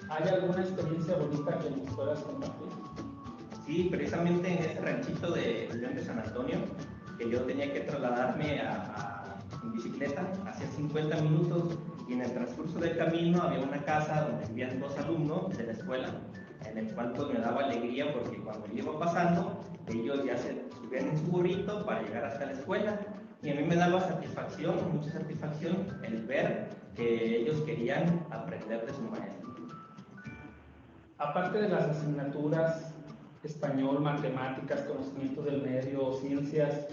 ¿Hay alguna experiencia bonita que nos puedas compartir?
Sí, precisamente en ese ranchito de Unión de San Antonio, que yo tenía que trasladarme en bicicleta, hacía 50 minutos, y en el transcurso del camino había una casa donde vivían 2 alumnos de la escuela, en el cual pues me daba alegría porque cuando yo iba pasando, ellos ya se subían en su burrito para llegar hasta la escuela, y a mí me daba satisfacción, mucha satisfacción, el ver que ellos querían aprender de su maestro.
Aparte de las asignaturas español, matemáticas, conocimientos del medio, ciencias,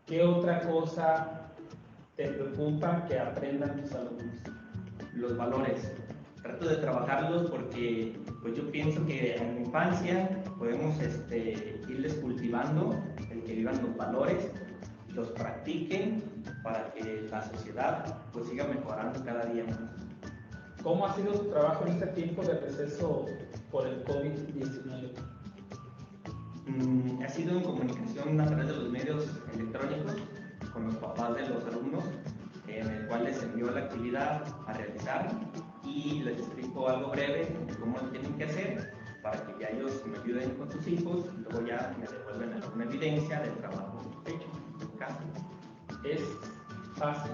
¿qué otra cosa te preocupa que aprendan tus alumnos?
Los valores. Trato de trabajarlos porque pues yo pienso que en la infancia podemos irles cultivando el que vivan los valores, los practiquen para que la sociedad pues siga mejorando cada día más.
¿Cómo ha sido tu trabajo en este tiempo de receso por el COVID-19?
Ha sido en comunicación a través de los medios electrónicos con los papás de los alumnos, en el cual les envío la actividad a realizar y les explico algo breve de cómo lo tienen que hacer para que ya ellos me ayuden con sus hijos y luego ya me devuelven alguna evidencia del trabajo hecho en casa.
¿Es fácil?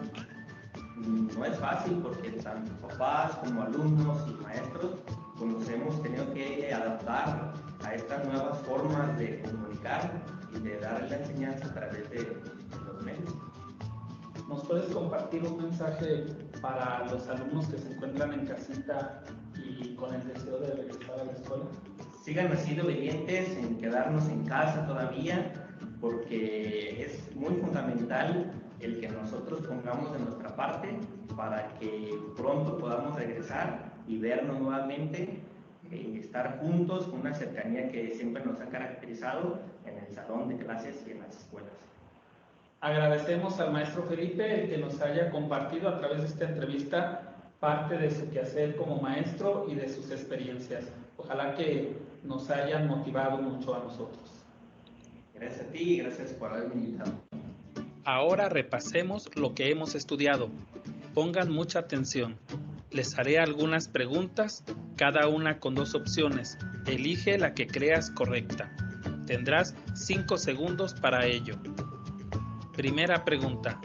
No es fácil porque tanto papás como alumnos y maestros pues nos hemos tenido que adaptar a estas nuevas formas de comunicar y de dar la enseñanza a través de los medios.
¿Nos puedes compartir un mensaje para los alumnos que se encuentran en casita y con el deseo de regresar a la escuela?
Sigan así de obedientes en quedarnos en casa todavía, porque es muy fundamental el que nosotros pongamos de nuestra parte para que pronto podamos regresar y vernos nuevamente, estar juntos con una cercanía que siempre nos ha caracterizado en el salón de clases y en las escuelas.
Agradecemos al maestro Felipe el que nos haya compartido a través de esta entrevista parte de su quehacer como maestro y de sus experiencias. Ojalá que nos hayan motivado mucho a nosotros.
Gracias a ti y gracias por haberme invitado.
Ahora repasemos lo que hemos estudiado. Pongan mucha atención. Les haré algunas preguntas, cada una con 2 opciones. Elige la que creas correcta. Tendrás 5 segundos para ello. Primera pregunta.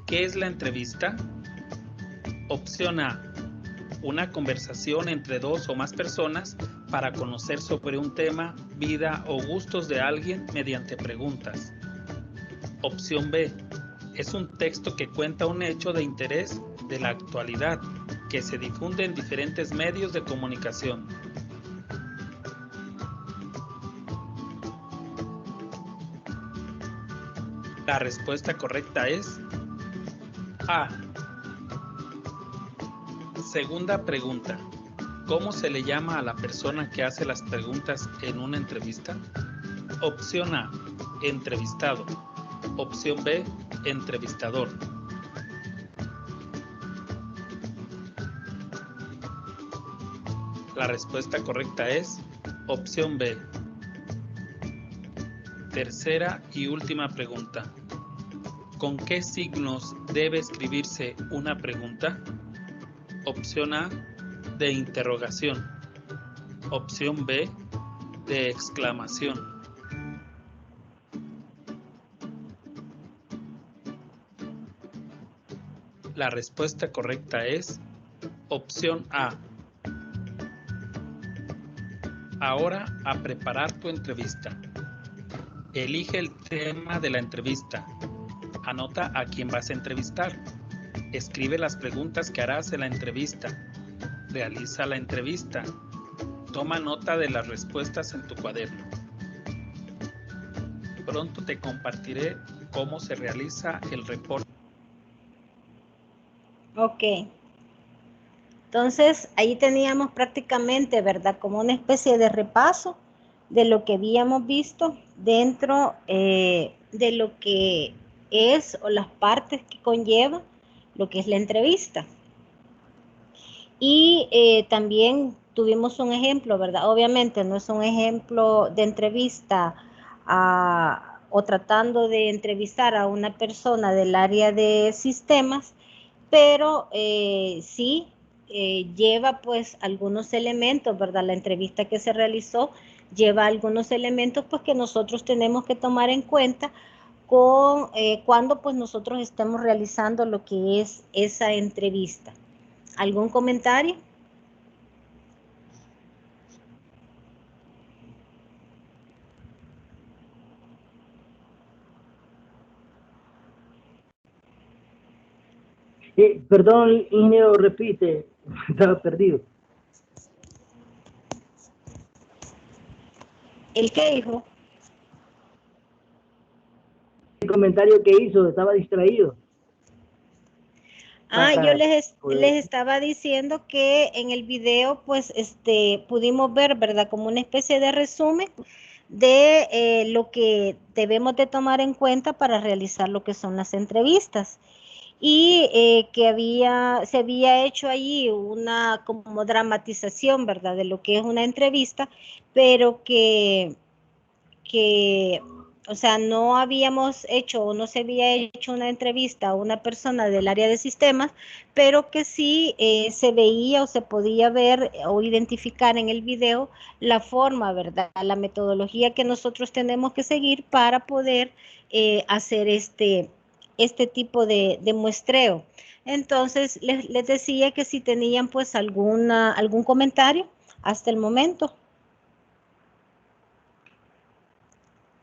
¿Qué es la entrevista? Opción A. Una conversación entre 2 o más personas para conocer sobre un tema, vida o gustos de alguien mediante preguntas. Opción B. Es un texto que cuenta un hecho de interés de la actualidad que se difunde en diferentes medios de comunicación. La respuesta correcta es A. Segunda pregunta. ¿Cómo se le llama a la persona que hace las preguntas en una entrevista? Opción A. Entrevistado. Opción B. Entrevistador. La respuesta correcta es opción B. Tercera y última pregunta. ¿Con qué signos debe escribirse una pregunta? Opción A, de interrogación. Opción B, de exclamación. La respuesta correcta es opción A. Ahora a preparar tu entrevista. Elige el tema de la entrevista. Anota a quién vas a entrevistar. Escribe las preguntas que harás en la entrevista. Realiza la entrevista. Toma nota de las respuestas en tu cuaderno. Pronto te compartiré cómo se realiza el reporte.
Ok. Entonces, ahí teníamos prácticamente, ¿verdad? Como una especie de repaso de lo que habíamos visto dentro de lo que es o las partes que conlleva lo que es la entrevista. Y también tuvimos un ejemplo, ¿verdad? Obviamente no es un ejemplo de entrevista o tratando de entrevistar a una persona del área de sistemas, pero sí lleva pues algunos elementos, ¿verdad? La entrevista que se realizó lleva algunos elementos pues que nosotros tenemos que tomar en cuenta cuando pues nosotros estemos realizando lo que es esa entrevista. ¿Algún comentario?
Perdón, ingeniero, repite, estaba perdido.
¿El qué dijo?
El comentario que hizo, estaba distraído.
Yo les estaba diciendo que en el video pues pudimos ver, ¿verdad? Como una especie de resumen de lo que debemos de tomar en cuenta para realizar lo que son las entrevistas. Y que se había hecho allí una como dramatización, ¿verdad? De lo que es una entrevista, pero que o sea, no habíamos hecho o no se había hecho una entrevista a una persona del área de sistemas, pero que sí se veía o se podía ver o identificar en el video la forma, ¿verdad? La metodología que nosotros tenemos que seguir para poder hacer este tipo de muestreo. Entonces, les decía que si tenían pues algún comentario hasta el momento.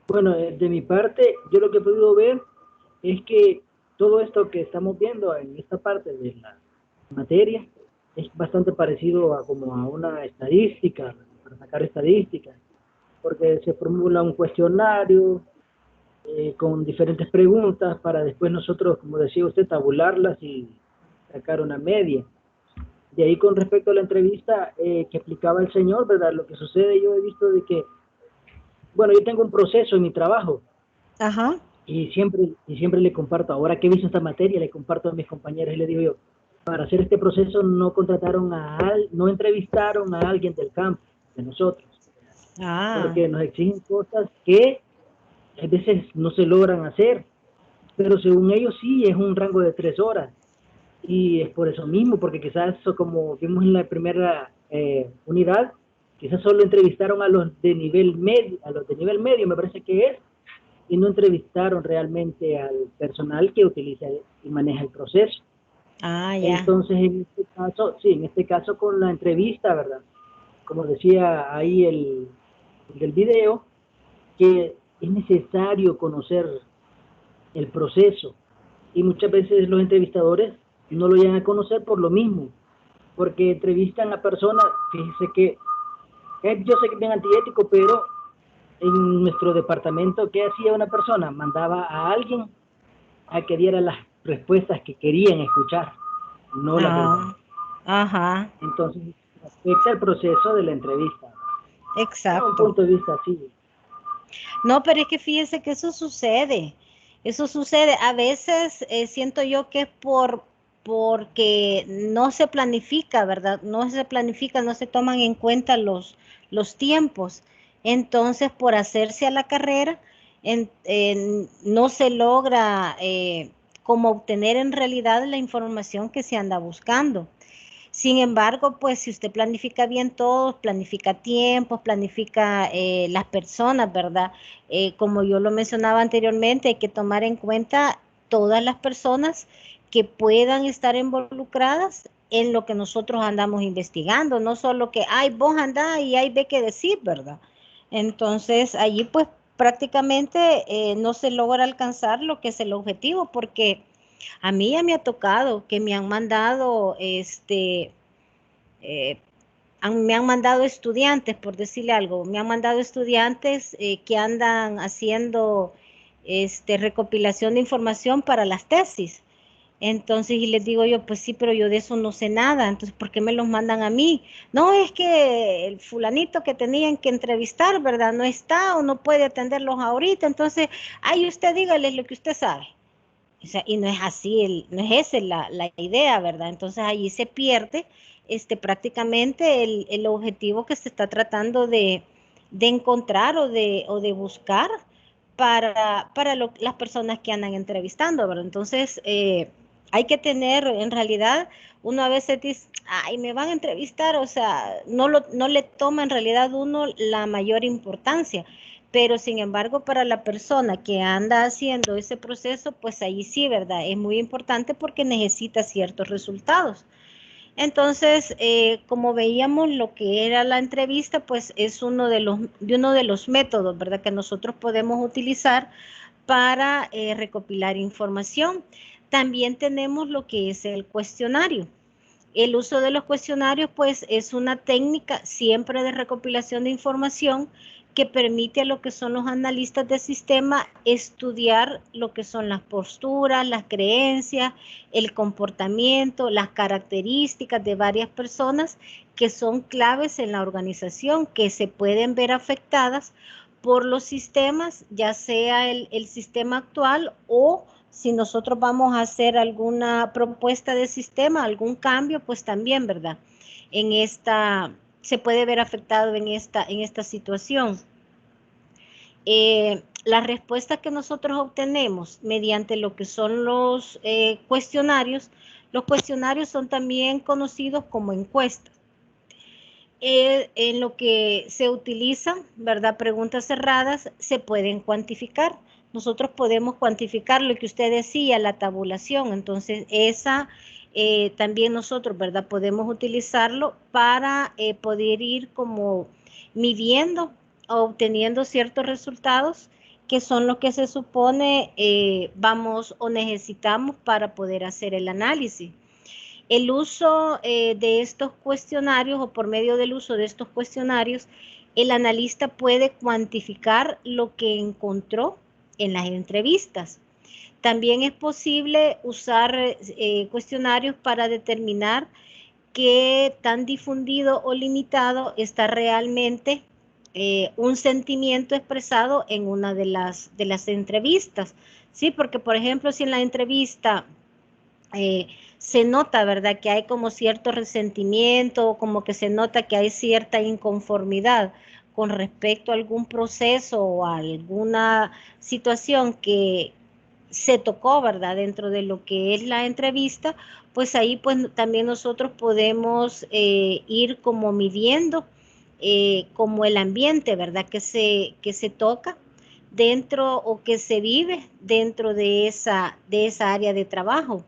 Bueno, de mi parte, yo lo que he podido ver es que todo esto que estamos viendo en esta parte de la materia es bastante parecido a como a una estadística, para sacar estadísticas, porque se formula un cuestionario con diferentes preguntas para después nosotros, como decía usted, tabularlas y sacar una media. De ahí con respecto a la entrevista que explicaba el señor, ¿verdad? Lo que sucede, yo he visto de que bueno, yo tengo un proceso en mi trabajo.
Ajá.
Y siempre le comparto, ahora que he visto esta materia, le comparto a mis compañeros y le digo yo, para hacer este proceso no entrevistaron a alguien del campo, de nosotros. Porque nos exigen cosas que a veces no se logran hacer, pero según ellos sí es un rango de 3 horas. Y es por eso mismo, porque quizás como vimos en la primera unidad, quizás solo entrevistaron a los de nivel medio, me parece que es, y no entrevistaron realmente al personal que utiliza y maneja el proceso.
Ya.
Entonces, en este caso con la entrevista, ¿verdad?
como decía ahí el del video, que es necesario conocer el proceso y muchas veces los entrevistadores no lo llegan a conocer por lo mismo, porque entrevistan a personas, fíjese que yo sé que es bien antiético, pero en nuestro departamento, ¿qué hacía una persona? Mandaba a alguien a que diera las respuestas que querían escuchar, no las verdades.
Ajá.
Entonces, afecta el proceso de la entrevista.
Exacto.
Desde un punto de vista así.
No, pero es que fíjese que eso sucede. Eso sucede. A veces siento yo que es porque no se planifica, ¿verdad? No se planifica, no se toman en cuenta los tiempos. Entonces, por hacerse a la carrera, no se logra como obtener en realidad la información que se anda buscando. Sin embargo, pues si usted planifica bien todo, planifica tiempos, planifica las personas, ¿verdad? Como yo lo mencionaba anteriormente, hay que tomar en cuenta todas las personas que puedan estar involucradas en lo que nosotros andamos investigando, no solo que, ay, vos andás y ahí ve qué decir, ¿verdad? Entonces, allí pues prácticamente no se logra alcanzar lo que es el objetivo, porque a mí ya me ha tocado que me han mandado, me han mandado estudiantes, por decirle algo, me han mandado estudiantes que andan haciendo recopilación de información para las tesis. Entonces, y les digo yo, pues sí, pero yo de eso no sé nada, entonces, ¿por qué me los mandan a mí? No, es que el fulanito que tenían que entrevistar, ¿verdad? No está o no puede atenderlos ahorita, entonces, ay, usted dígales lo que usted sabe. O sea, y no es así, no es esa la idea, ¿verdad? Entonces allí se pierde prácticamente el objetivo que se está tratando de encontrar o de buscar para las personas que andan entrevistando, ¿verdad? Entonces hay que tener, en realidad, uno a veces dice, ay, me van a entrevistar, o sea, no le toma en realidad uno la mayor importancia. Pero sin embargo, para la persona que anda haciendo ese proceso, pues ahí sí, ¿verdad? Es muy importante porque necesita ciertos resultados. Entonces, como veíamos lo que era la entrevista, pues es uno de los métodos, ¿verdad? Que nosotros podemos utilizar para recopilar información. También tenemos lo que es el cuestionario. El uso de los cuestionarios, pues, es una técnica siempre de recopilación de información que permite a lo que son los analistas de sistema estudiar lo que son las posturas, las creencias, el comportamiento, las características de varias personas que son claves en la organización, que se pueden ver afectadas por los sistemas, ya sea el sistema actual o si nosotros vamos a hacer alguna propuesta de sistema, algún cambio, pues también, ¿verdad? Se puede ver afectado en esta situación. Las respuestas que nosotros obtenemos mediante lo que son los cuestionarios son también conocidos como encuestas. En lo que se utilizan, ¿verdad? Preguntas cerradas se pueden cuantificar. Nosotros podemos cuantificar lo que usted decía, la tabulación. Entonces, esa también nosotros, ¿verdad? Podemos utilizarlo para poder ir como midiendo o obteniendo ciertos resultados que son los que se supone vamos o necesitamos para poder hacer el análisis. El uso de estos cuestionarios o por medio del uso de estos cuestionarios, el analista puede cuantificar lo que encontró en las entrevistas. También es posible usar cuestionarios para determinar qué tan difundido o limitado está realmente un sentimiento expresado en una de las entrevistas. Sí, porque por ejemplo, si en la entrevista se nota, ¿verdad? Que hay como cierto resentimiento, como que se nota que hay cierta inconformidad con respecto a algún proceso o a alguna situación que se tocó, ¿verdad? Dentro de lo que es la entrevista, pues ahí pues también nosotros podemos ir como midiendo como el ambiente, ¿verdad? Que se toca dentro o que se vive dentro de esa área de trabajo.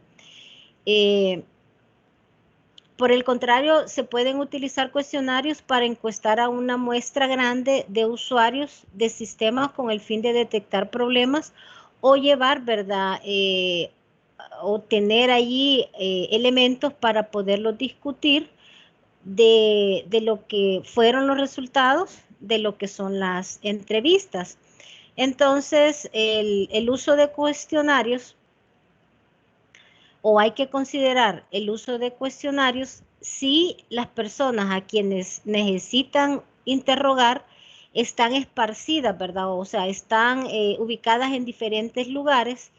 Por el contrario, se pueden utilizar cuestionarios para encuestar a una muestra grande de usuarios de sistemas con el fin de detectar problemas o llevar, ¿verdad? O tener allí elementos para poderlos discutir de lo que fueron los resultados de lo que son las entrevistas. Entonces, el uso de cuestionarios, o hay que considerar el uso de cuestionarios si las personas a quienes necesitan interrogar están esparcidas, ¿verdad? O sea, están ubicadas en diferentes lugares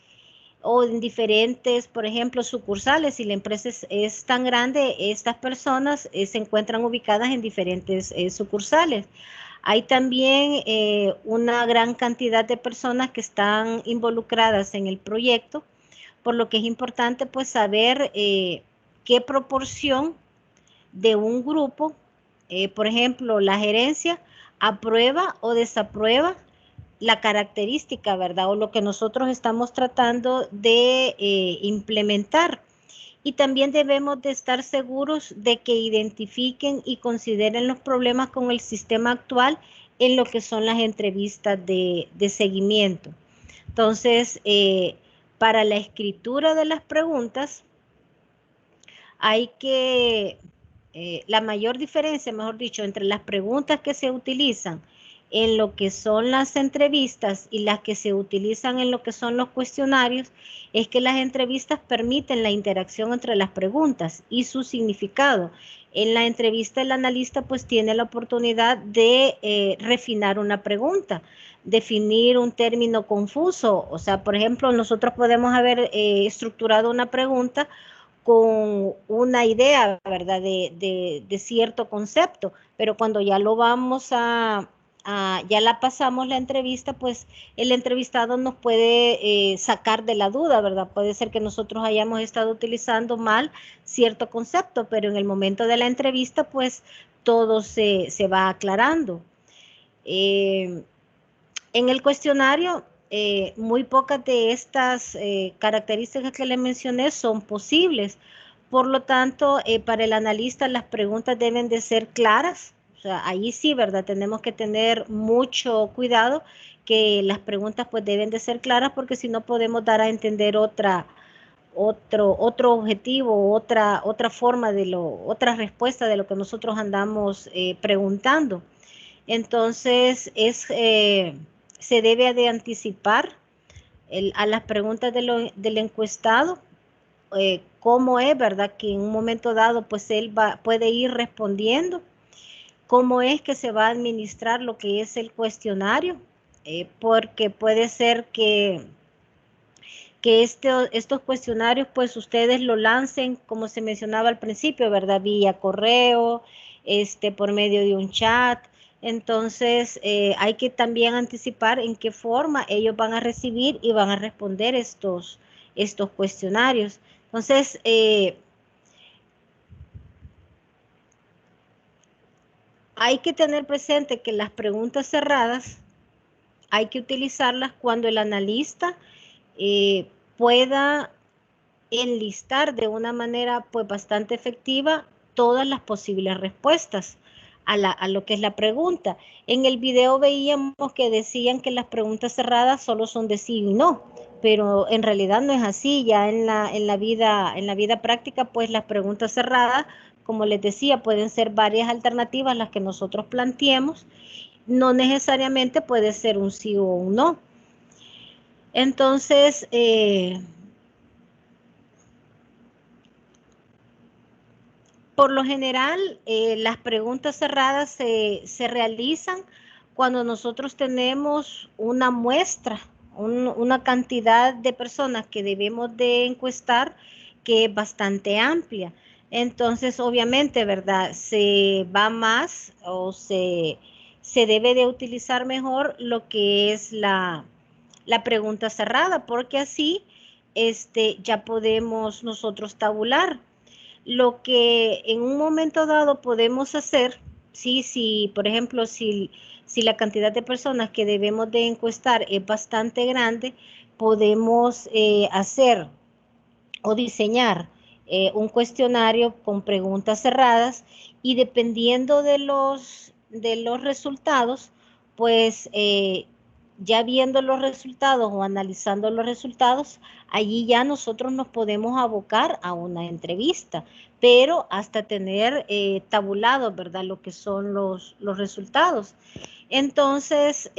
o en diferentes, por ejemplo, sucursales. Si la empresa es tan grande, estas personas se encuentran ubicadas en diferentes sucursales. Hay también una gran cantidad de personas que están involucradas en el proyecto, por lo que es importante pues saber qué proporción de un grupo, por ejemplo, la gerencia aprueba o desaprueba la característica, ¿verdad? O lo que nosotros estamos tratando de implementar. Y también debemos de estar seguros de que identifiquen y consideren los problemas con el sistema actual en lo que son las entrevistas de seguimiento. Entonces, para la escritura de las preguntas, hay que, la mayor diferencia, mejor dicho, entre las preguntas que se utilizan en lo que son las entrevistas y las que se utilizan en lo que son los cuestionarios, es que las entrevistas permiten la interacción entre las preguntas y su significado. En la entrevista el analista pues tiene la oportunidad de refinar una pregunta, definir un término confuso. O sea, por ejemplo, nosotros podemos haber estructurado una pregunta con una idea, ¿verdad?, de cierto concepto, pero cuando ya lo vamos ya la pasamos la entrevista, pues el entrevistado nos puede sacar de la duda, ¿verdad? Puede ser que nosotros hayamos estado utilizando mal cierto concepto, pero en el momento de la entrevista, pues todo se va aclarando. En el cuestionario, muy pocas de estas características que le mencioné son posibles. Por lo tanto, para el analista las preguntas deben de ser claras. O sea, ahí sí, ¿verdad? Tenemos que tener mucho cuidado que las preguntas pues deben de ser claras, porque si no podemos dar a entender otro objetivo, otra forma otra respuesta de lo que nosotros andamos preguntando. Entonces, se debe de anticipar a las preguntas del encuestado, cómo es, ¿verdad?, que en un momento dado pues él puede ir respondiendo, cómo es que se va a administrar lo que es el cuestionario, porque puede ser que estos cuestionarios pues ustedes lo lancen, como se mencionaba al principio, ¿verdad?, vía correo, por medio de un chat. Entonces, hay que también anticipar en qué forma ellos van a recibir y van a responder estos cuestionarios. Entonces, hay que tener presente que las preguntas cerradas hay que utilizarlas cuando el analista pueda enlistar de una manera pues bastante efectiva todas las posibles respuestas a lo que es la pregunta. En el video veíamos que decían que las preguntas cerradas solo son de sí y no, pero en realidad no es así. Ya en la vida práctica, pues las preguntas cerradas, como les decía, pueden ser varias alternativas las que nosotros planteemos. No necesariamente puede ser un sí o un no. Entonces, por lo general, las preguntas cerradas se realizan cuando nosotros tenemos una muestra, una cantidad de personas que debemos de encuestar que es bastante amplia. Entonces, obviamente, ¿verdad?, se va más o se debe de utilizar mejor lo que es la pregunta cerrada, porque así ya podemos nosotros tabular. Lo que en un momento dado podemos hacer, sí, por ejemplo, si la cantidad de personas que debemos de encuestar es bastante grande, podemos hacer o diseñar un cuestionario con preguntas cerradas y dependiendo de los resultados, pues ya viendo los resultados o analizando los resultados, allí ya nosotros nos podemos abocar a una entrevista, pero hasta tener tabulado, ¿verdad?, lo que son los resultados. Entonces,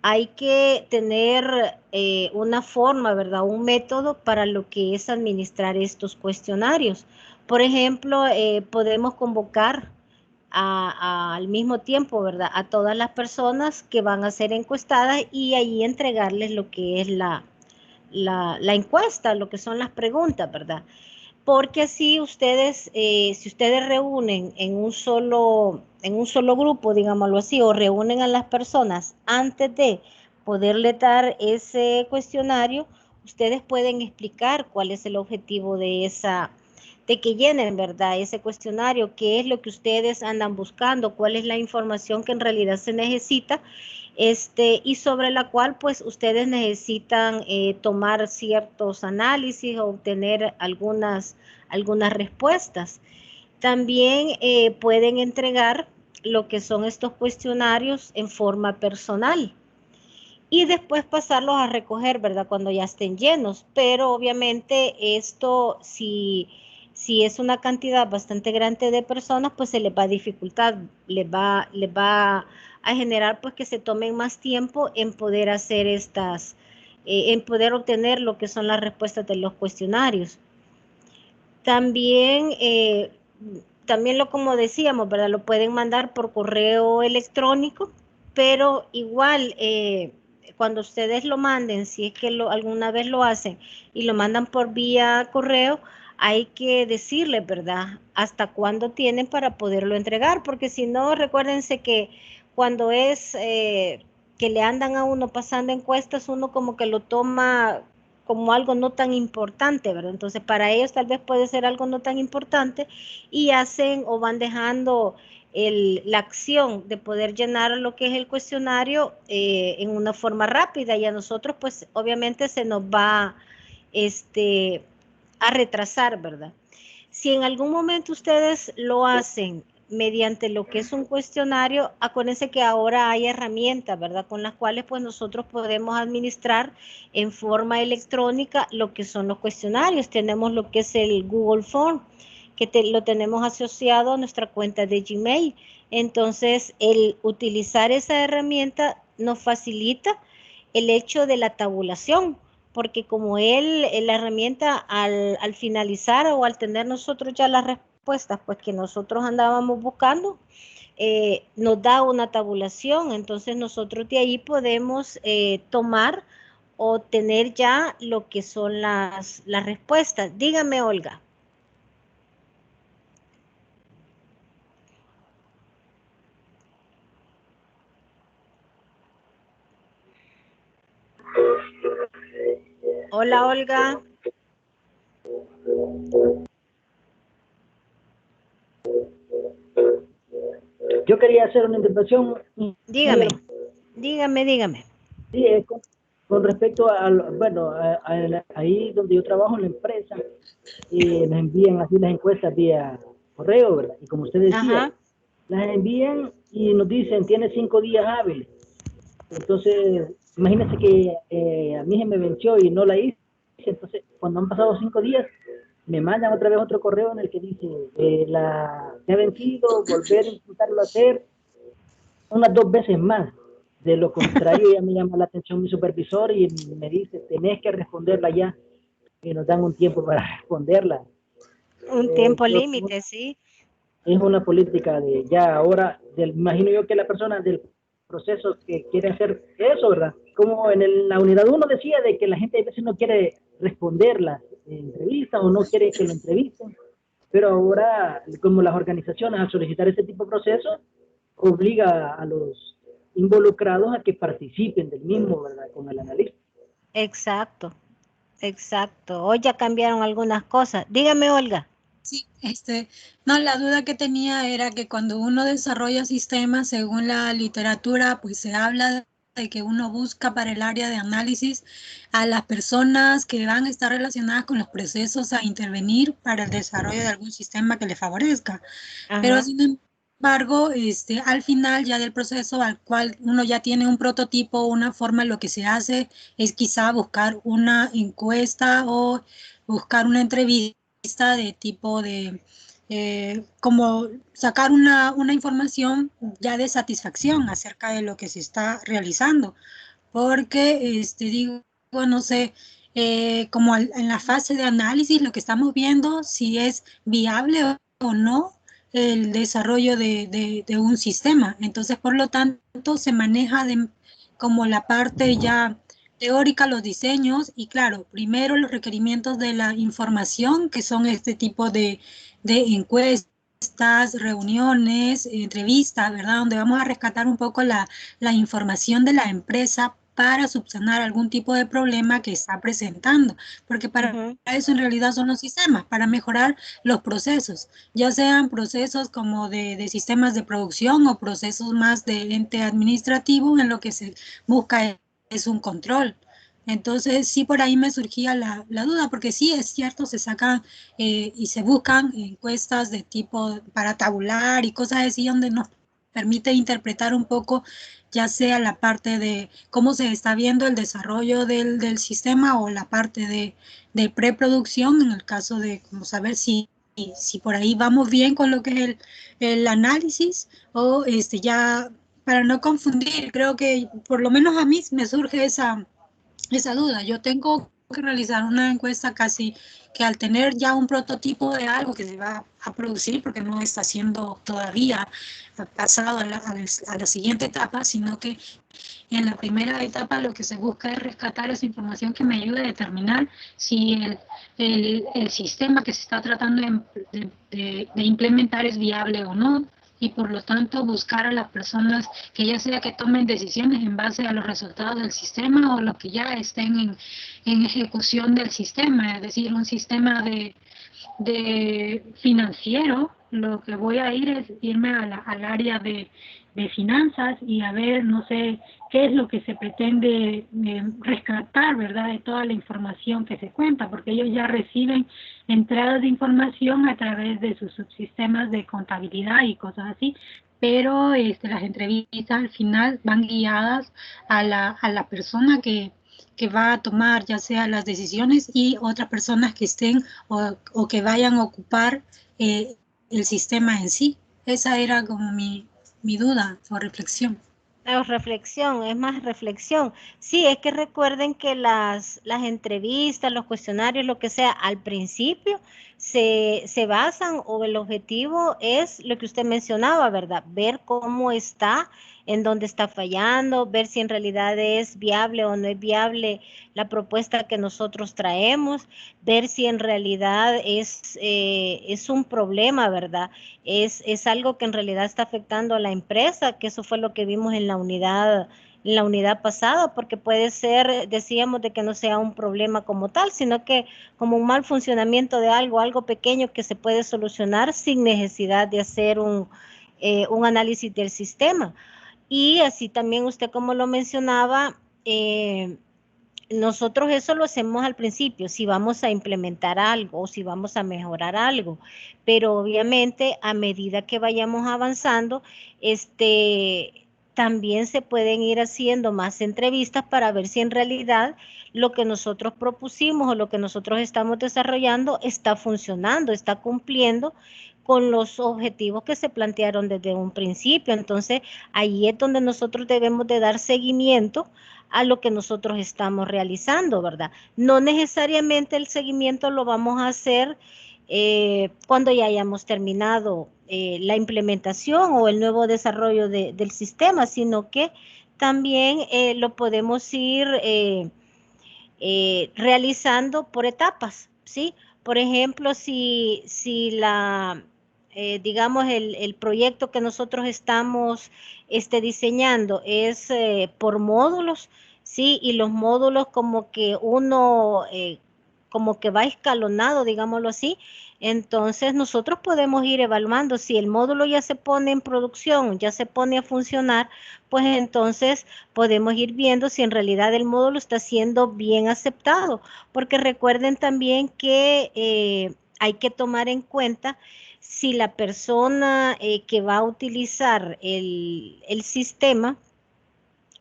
hay que tener una forma, ¿verdad?, un método para lo que es administrar estos cuestionarios. Por ejemplo, podemos convocar al mismo tiempo, ¿verdad?, a todas las personas que van a ser encuestadas y ahí entregarles lo que es la encuesta, lo que son las preguntas, ¿verdad? Porque así ustedes, si ustedes reúnen en un solo grupo, digámoslo así, o reúnen a las personas antes de poderle dar ese cuestionario, ustedes pueden explicar cuál es el objetivo de que llenen, ¿verdad?, ese cuestionario, qué es lo que ustedes andan buscando, cuál es la información que en realidad se necesita, y sobre la cual pues ustedes necesitan tomar ciertos análisis o obtener algunas respuestas. También pueden entregar lo que son estos cuestionarios en forma personal y después pasarlos a recoger, ¿verdad?, cuando ya estén llenos, pero obviamente esto si es una cantidad bastante grande de personas, pues se les va a dificultar, les va a generar pues que se tomen más tiempo en poder hacer en poder obtener lo que son las respuestas de los cuestionarios. También, como decíamos, ¿verdad?, lo pueden mandar por correo electrónico, pero igual cuando ustedes lo manden, si es que alguna vez lo hacen y lo mandan por vía correo, hay que decirles, ¿verdad?, hasta cuándo tienen para poderlo entregar, porque si no, recuérdense que cuando es que le andan a uno pasando encuestas, uno como que lo toma como algo no tan importante, ¿verdad? Entonces, para ellos tal vez puede ser algo no tan importante y hacen o van dejando la acción de poder llenar lo que es el cuestionario en una forma rápida y a nosotros, pues, obviamente se nos va a retrasar, ¿verdad? Si en algún momento ustedes lo hacen mediante lo que es un cuestionario, acuérdense que ahora hay herramientas, ¿verdad?, con las cuales pues nosotros podemos administrar en forma electrónica lo que son los cuestionarios. Tenemos lo que es el Google Form, que lo tenemos asociado a nuestra cuenta de Gmail. Entonces, el utilizar esa herramienta nos facilita el hecho de la tabulación, porque como la herramienta al finalizar o al tener nosotros ya las respuestas pues que nosotros andábamos buscando, nos da una tabulación, entonces nosotros de ahí podemos tomar o tener ya lo que son las respuestas. Dígame, Olga. Hola, Olga.
Yo quería hacer una intervención.
Dígame.
Sí, con respecto bueno, ahí donde yo trabajo en la empresa, nos envían así las encuestas vía correo, ¿verdad? Y como usted decía, las envían y nos dicen, tiene 5 días hábiles. Entonces, imagínense que a mí se me venció y no la hice. Entonces, cuando han pasado 5 días, me mandan otra vez otro correo en el que dice, se ha vencido, volver a intentarlo hacer unas 2 veces más. De lo contrario, ya me llama la atención mi supervisor y me dice, tenés que responderla ya. Y nos dan un tiempo para responderla.
Un tiempo límite, sí.
Es una política de ya ahora, imagino yo que la persona del proceso que quiere hacer eso, ¿verdad? Como en la unidad 1 decía de que la gente a veces no quiere responder las entrevistas o no quiere que lo entrevisten, pero ahora como las organizaciones al solicitar este tipo de procesos obliga a los involucrados a que participen del mismo, ¿verdad? Con el analista.
Exacto. Hoy ya cambiaron algunas cosas. Dígame, Olga.
Sí, no, la duda que tenía era que cuando uno desarrolla sistemas, según la literatura, pues se habla de que uno busca para el área de análisis a las personas que van a estar relacionadas con los procesos a intervenir para el desarrollo de algún sistema que le favorezca.
Ajá.
Pero sin embargo, al final ya del proceso al cual uno ya tiene un prototipo, una forma, lo que se hace es quizá buscar una encuesta o buscar una entrevista de tipo de, como sacar una información ya de satisfacción acerca de lo que se está realizando. Porque, digo, no sé, como en la fase de análisis, lo que estamos viendo, si es viable o no el desarrollo de un sistema. Entonces, por lo tanto, se maneja como la parte ya teórica, los diseños, y claro, primero los requerimientos de la información, que son este tipo de encuestas, reuniones, entrevistas, ¿verdad? Donde vamos a rescatar un poco la información de la empresa para subsanar algún tipo de problema que está presentando, porque para eso en realidad son los sistemas, para mejorar los procesos, ya sean procesos como de sistemas de producción o procesos más de ente administrativo, en lo que se busca es un control. Entonces, sí, por ahí me surgía la duda, porque sí, es cierto, se sacan y se buscan encuestas de tipo para tabular y cosas así, donde nos permite interpretar un poco, ya sea la parte de cómo se está viendo el desarrollo del sistema o la parte de preproducción, en el caso de como saber si por ahí vamos bien con lo que es el análisis o ya, para no confundir, creo que por lo menos a mí me surge esa duda. Yo tengo que realizar una encuesta casi que al tener ya un prototipo de algo que se va a producir, porque no está siendo todavía pasado a la siguiente etapa, sino que en la primera etapa lo que se busca es rescatar esa información que me ayude a determinar si el sistema que se está tratando de implementar es viable o no, y por lo tanto buscar a las personas que ya sea que tomen decisiones en base a los resultados del sistema o los que ya estén en ejecución del sistema, es decir, un sistema de financiero. Lo que voy a ir es irme al área de finanzas y a ver, no sé, qué es lo que se pretende rescatar, ¿verdad?, de toda la información que se cuenta, porque ellos ya reciben entradas de información a través de sus subsistemas de contabilidad y cosas así, pero las entrevistas al final van guiadas a la persona que va a tomar ya sea las decisiones y otras personas que estén o que vayan a ocupar el sistema en sí. Esa era como mi duda o reflexión.
Reflexión, es más reflexión. Sí, es que recuerden que las entrevistas, los cuestionarios, lo que sea, al principio se basan, o el objetivo es lo que usted mencionaba, ¿verdad? Ver cómo está, en dónde está fallando, ver si en realidad es viable o no es viable la propuesta que nosotros traemos, ver si en realidad es un problema, ¿verdad? Es algo que en realidad está afectando a la empresa, que eso fue lo que vimos en la unidad pasada, porque puede ser, decíamos, de que no sea un problema como tal, sino que como un mal funcionamiento de algo pequeño que se puede solucionar sin necesidad de hacer un análisis del sistema. Y así también usted, como lo mencionaba, nosotros eso lo hacemos al principio, si vamos a implementar algo o si vamos a mejorar algo, pero obviamente a medida que vayamos avanzando, también se pueden ir haciendo más entrevistas para ver si en realidad lo que nosotros propusimos o lo que nosotros estamos desarrollando está funcionando, está cumpliendo con los objetivos que se plantearon desde un principio. Entonces, ahí es donde nosotros debemos de dar seguimiento a lo que nosotros estamos realizando, ¿verdad? No necesariamente el seguimiento lo vamos a hacer cuando ya hayamos terminado la implementación o el nuevo desarrollo del sistema, sino que también lo podemos ir realizando por etapas, ¿sí? Por ejemplo, si digamos, el proyecto que nosotros estamos diseñando es por módulos, ¿sí? Y los módulos como que uno como que va escalonado, digámoslo así. Entonces nosotros podemos ir evaluando si el módulo ya se pone en producción, ya se pone a funcionar, pues entonces podemos ir viendo si en realidad el módulo está siendo bien aceptado, porque recuerden también que hay que tomar en cuenta si la persona que va a utilizar el sistema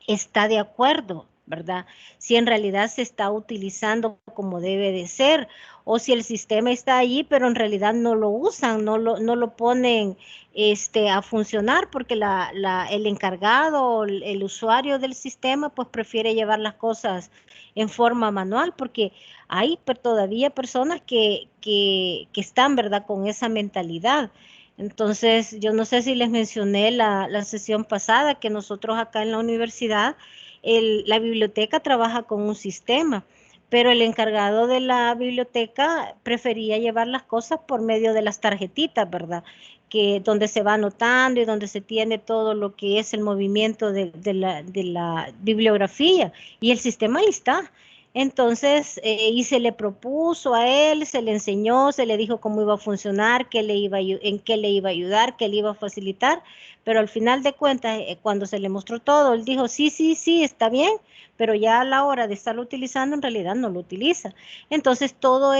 está de acuerdo, ¿verdad? Si en realidad se está utilizando como debe de ser, o si el sistema está allí, pero en realidad no lo usan, no lo ponen a funcionar, porque el encargado, el usuario del sistema, pues prefiere llevar las cosas en forma manual, porque hay todavía personas que están, ¿verdad?, con esa mentalidad. Entonces, yo no sé si les mencioné la sesión pasada que nosotros acá en la universidad, la biblioteca trabaja con un sistema, pero el encargado de la biblioteca prefería llevar las cosas por medio de las tarjetitas, ¿verdad? Que donde se va anotando y donde se tiene todo lo que es el movimiento de la bibliografía, y el sistema ahí está. Entonces, y se le propuso a él, se le enseñó, se le dijo cómo iba a funcionar, en qué le iba a ayudar, qué le iba a facilitar, pero al final de cuentas, cuando se le mostró todo, él dijo, sí, está bien, pero ya a la hora de estarlo utilizando, en realidad no lo utiliza. Entonces, todas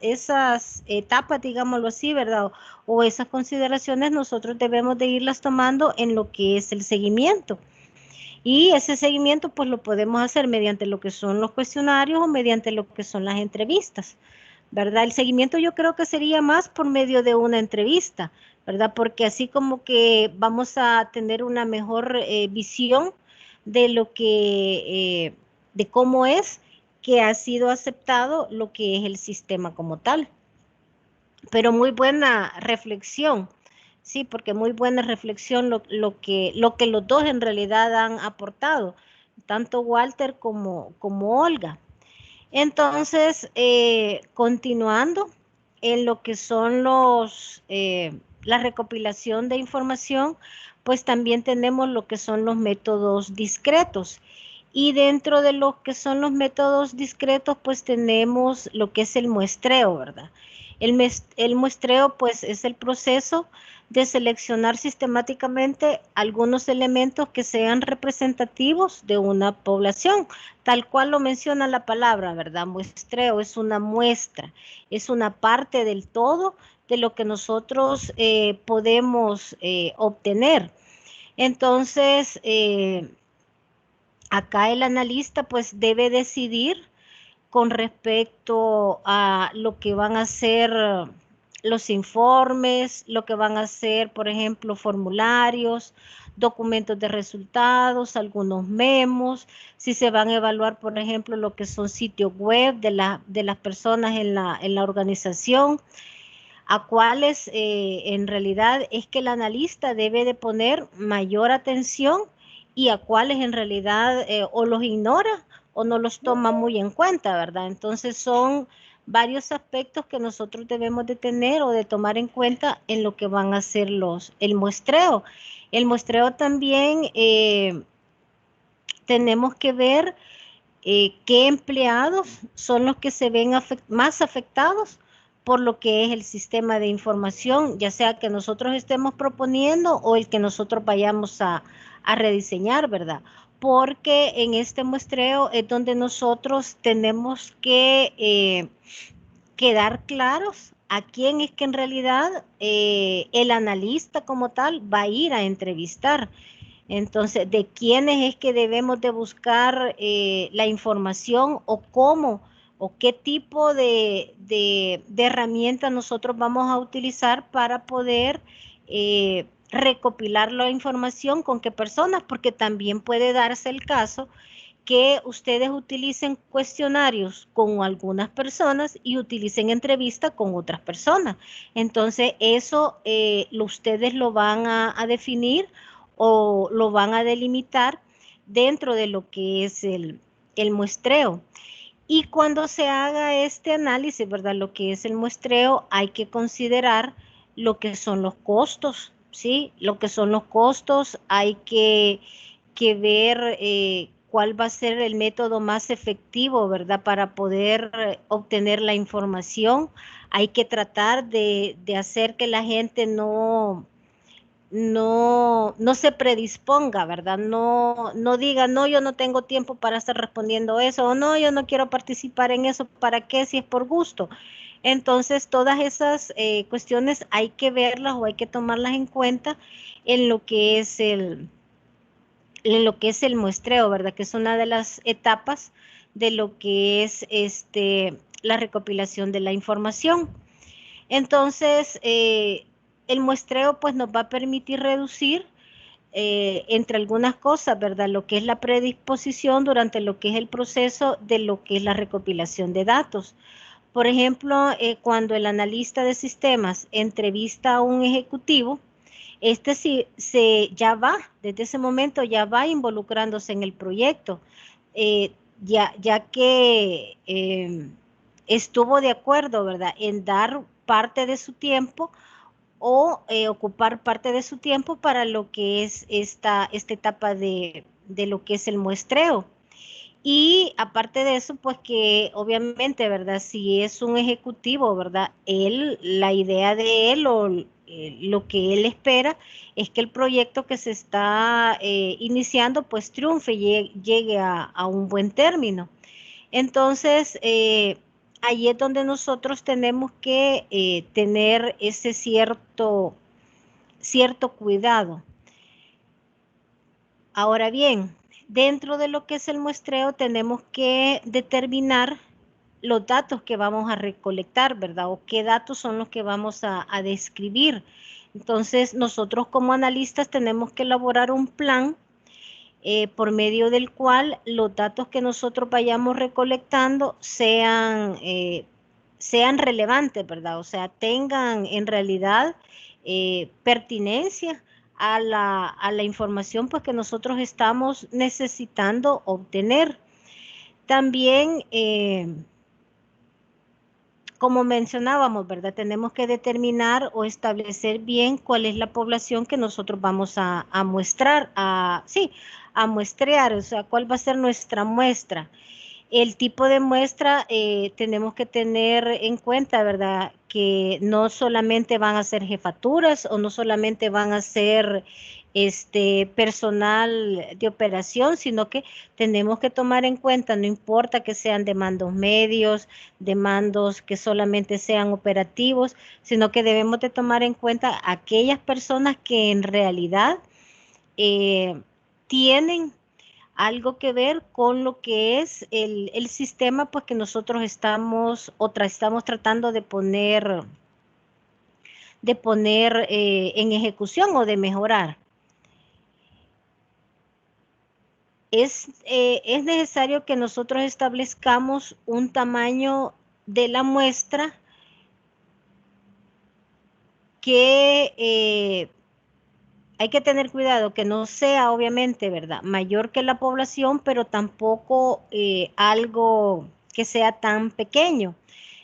esas etapas, digámoslo así, ¿verdad? O esas consideraciones nosotros debemos de irlas tomando en lo que es el seguimiento. Y ese seguimiento pues lo podemos hacer mediante lo que son los cuestionarios o mediante lo que son las entrevistas, ¿verdad? El seguimiento yo creo que sería más por medio de una entrevista, ¿verdad? Porque así como que vamos a tener una mejor visión de lo que, de cómo es que ha sido aceptado lo que es el sistema como tal. Pero muy buena reflexión. Sí, porque muy buena reflexión lo que los dos en realidad han aportado, tanto Walter como Olga. Entonces, continuando en lo que son la recopilación de información, pues también tenemos lo que son los métodos discretos. Y dentro de lo que son los métodos discretos, pues tenemos lo que es el muestreo, ¿verdad? El muestreo, pues, es el proceso de seleccionar sistemáticamente algunos elementos que sean representativos de una población, tal cual lo menciona la palabra, ¿verdad? Muestreo es una muestra, es una parte del todo de lo que nosotros podemos obtener. Entonces, acá el analista pues debe decidir con respecto a lo que van a ser los informes, lo que van a ser, por ejemplo, formularios, documentos de resultados, algunos memos, si se van a evaluar, por ejemplo, lo que son sitios web de las personas en la organización, a cuáles en realidad es que el analista debe de poner mayor atención y a cuáles en realidad o los ignora o no los toma muy en cuenta, ¿verdad? Entonces son varios aspectos que nosotros debemos de tener o de tomar en cuenta en lo que van a ser el muestreo. El muestreo también tenemos que ver qué empleados son los que se ven más afectados por lo que es el sistema de información, ya sea que nosotros estemos proponiendo o el que nosotros vayamos a rediseñar, ¿verdad? Porque en este muestreo es donde nosotros tenemos que quedar claros a quién es que en realidad el analista como tal va a ir a entrevistar. Entonces, ¿de quiénes es que debemos de buscar la información o cómo o qué tipo de herramientas nosotros vamos a utilizar para poder recopilar la información con qué personas? Porque también puede darse el caso que ustedes utilicen cuestionarios con algunas personas y utilicen entrevistas con otras personas. Entonces, eso ustedes lo van a definir o lo van a delimitar dentro de lo que es el muestreo. Y cuando se haga este análisis, ¿verdad? Lo que es el muestreo, hay que considerar lo que son los costos, ¿sí? Lo que son los costos, hay que ver cuál va a ser el método más efectivo, ¿verdad? Para poder obtener la información. Hay que tratar de hacer que la gente no se predisponga, ¿verdad? No diga, no, yo no tengo tiempo para estar respondiendo eso, o no, yo no quiero participar en eso, ¿para qué? Si es por gusto. Entonces, todas esas cuestiones hay que verlas o hay que tomarlas en cuenta en lo que es el muestreo, ¿verdad? Que es una de las etapas de lo que es la recopilación de la información. Entonces, el muestreo pues nos va a permitir reducir entre algunas cosas, ¿verdad? Lo que es la predisposición durante lo que es el proceso de lo que es la recopilación de datos. Por ejemplo, cuando el analista de sistemas entrevista a un ejecutivo, sí ya va, desde ese momento ya va involucrándose en el proyecto, ya que estuvo de acuerdo, ¿verdad?, en dar parte de su tiempo o ocupar parte de su tiempo para lo que es esta etapa de lo que es el muestreo. Y aparte de eso, pues que obviamente, ¿verdad? Si es un ejecutivo, ¿verdad? La idea de él o lo que él espera es que el proyecto que se está iniciando, pues triunfe y llegue a un buen término. Entonces, ahí es donde nosotros tenemos que tener ese cierto cuidado. Ahora bien, dentro de lo que es el muestreo tenemos que determinar los datos que vamos a recolectar, ¿verdad? O qué datos son los que vamos a describir. Entonces, nosotros como analistas tenemos que elaborar un plan por medio del cual los datos que nosotros vayamos recolectando sean relevantes, ¿verdad? O sea, tengan en realidad pertinencia a la información pues, que nosotros estamos necesitando obtener. También, como mencionábamos, ¿verdad? Tenemos que determinar o establecer bien cuál es la población que nosotros vamos a muestrar, a muestrear, o sea, cuál va a ser nuestra muestra. El tipo de muestra tenemos que tener en cuenta, ¿verdad? Que no solamente van a ser jefaturas o no solamente van a ser personal de operación, sino que tenemos que tomar en cuenta, no importa que sean de mandos medios, de mandos que solamente sean operativos, sino que debemos de tomar en cuenta aquellas personas que en realidad tienen algo que ver con lo que es el sistema pues que nosotros estamos tratando de poner en ejecución o de mejorar. Es necesario que nosotros establezcamos un tamaño de la muestra que hay que tener cuidado que no sea, obviamente, ¿verdad?, mayor que la población, pero tampoco algo que sea tan pequeño.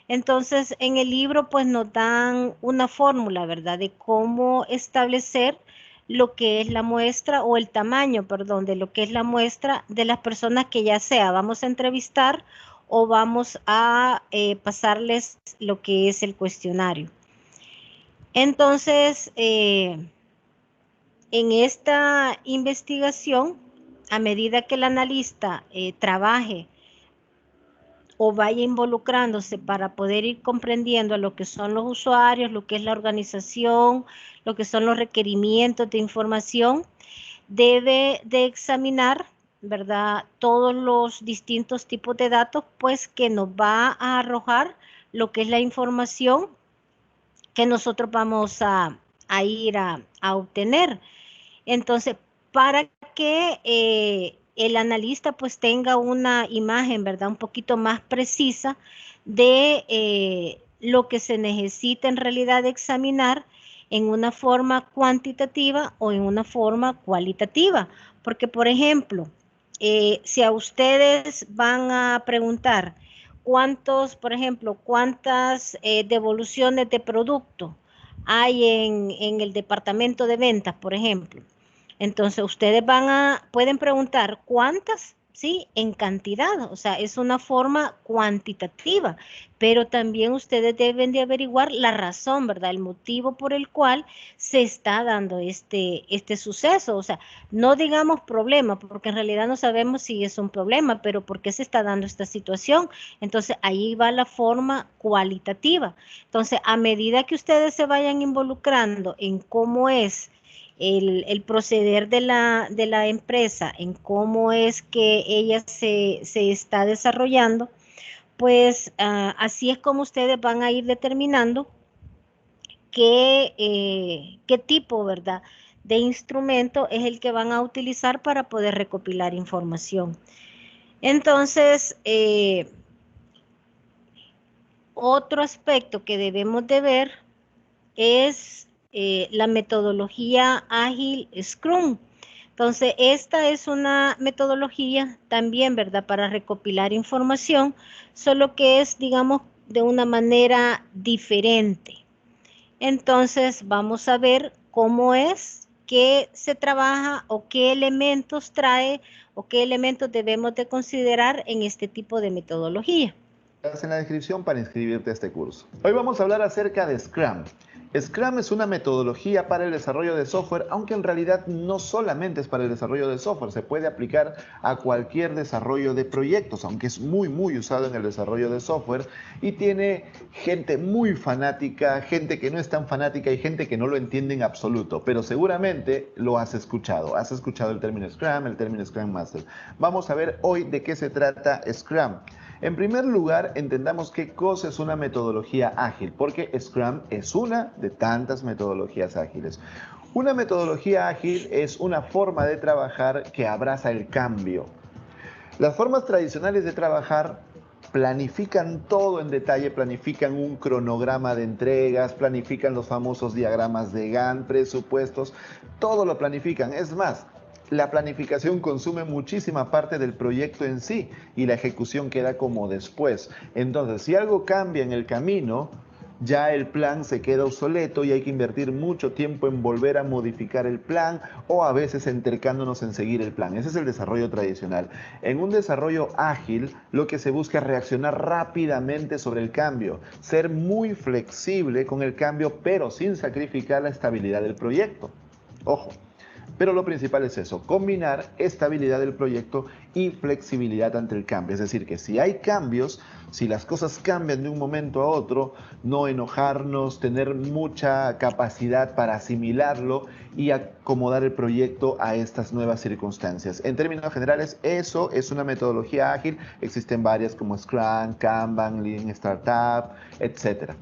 Entonces, en el libro, pues, nos dan una fórmula, ¿verdad?, de cómo establecer lo que es la muestra, o el tamaño, perdón, de lo que es la muestra de las personas que ya sea vamos a entrevistar o vamos a pasarles lo que es el cuestionario. Entonces, en esta investigación, a medida que el analista trabaje o vaya involucrándose para poder ir comprendiendo lo que son los usuarios, lo que es la organización, lo que son los requerimientos de información, debe de examinar, ¿verdad?, todos los distintos tipos de datos, pues que nos va a arrojar lo que es la información que nosotros vamos a ir a obtener. Entonces, para que el analista pues tenga una imagen, ¿verdad?, un poquito más precisa de lo que se necesita en realidad examinar en una forma cuantitativa o en una forma cualitativa. Porque, por ejemplo, si a ustedes van a preguntar cuántas devoluciones de producto hay en el departamento de ventas, por ejemplo. Entonces, ustedes pueden preguntar cuántas, ¿sí? En cantidad, o sea, es una forma cuantitativa, pero también ustedes deben de averiguar la razón, ¿verdad? El motivo por el cual se está dando este suceso, o sea, no digamos problema, porque en realidad no sabemos si es un problema, pero ¿por qué se está dando esta situación? Entonces, ahí va la forma cualitativa. Entonces, a medida que ustedes se vayan involucrando en cómo es el proceder de la empresa, en cómo es que ella se está desarrollando, pues así es como ustedes van a ir determinando qué tipo, ¿verdad?, de instrumento es el que van a utilizar para poder recopilar información. Entonces, otro aspecto que debemos de ver es la metodología ágil Scrum. Entonces, esta es una metodología también, ¿verdad?, para recopilar información, solo que es, digamos, de una manera diferente. Entonces, vamos a ver cómo es que se trabaja o qué elementos trae o qué elementos debemos de considerar en este tipo de metodología.
En la descripción para inscribirte a este curso. Hoy vamos a hablar acerca de Scrum. Scrum es una metodología para el desarrollo de software, aunque en realidad no solamente es para el desarrollo de software, se puede aplicar a cualquier desarrollo de proyectos, aunque es muy usado en el desarrollo de software y tiene gente muy fanática, gente que no es tan fanática y gente que no lo entiende en absoluto, pero seguramente lo has escuchado el término Scrum, el término Scrum Master. Vamos a ver hoy de qué se trata Scrum. En primer lugar, entendamos qué cosa es una metodología ágil, porque Scrum es una de tantas metodologías ágiles. Una metodología ágil es una forma de trabajar que abraza el cambio. Las formas tradicionales de trabajar planifican todo en detalle, planifican un cronograma de entregas, planifican los famosos diagramas de Gantt, presupuestos, todo lo planifican. Es más, la planificación consume muchísima parte del proyecto en sí y la ejecución queda como después. Entonces, si algo cambia en el camino, ya el plan se queda obsoleto y hay que invertir mucho tiempo en volver a modificar el plan o a veces entercándonos en seguir el plan. Ese es el desarrollo tradicional. En un desarrollo ágil, lo que se busca es reaccionar rápidamente sobre el cambio, ser muy flexible con el cambio, pero sin sacrificar la estabilidad del proyecto. Ojo. Pero lo principal es eso, combinar estabilidad del proyecto y flexibilidad ante el cambio. Es decir, que si hay cambios, si las cosas cambian de un momento a otro, no enojarnos, tener mucha capacidad para asimilarlo y acomodar el proyecto a estas nuevas circunstancias. En términos generales, eso es una metodología ágil. Existen varias como Scrum, Kanban, Lean Startup, etc.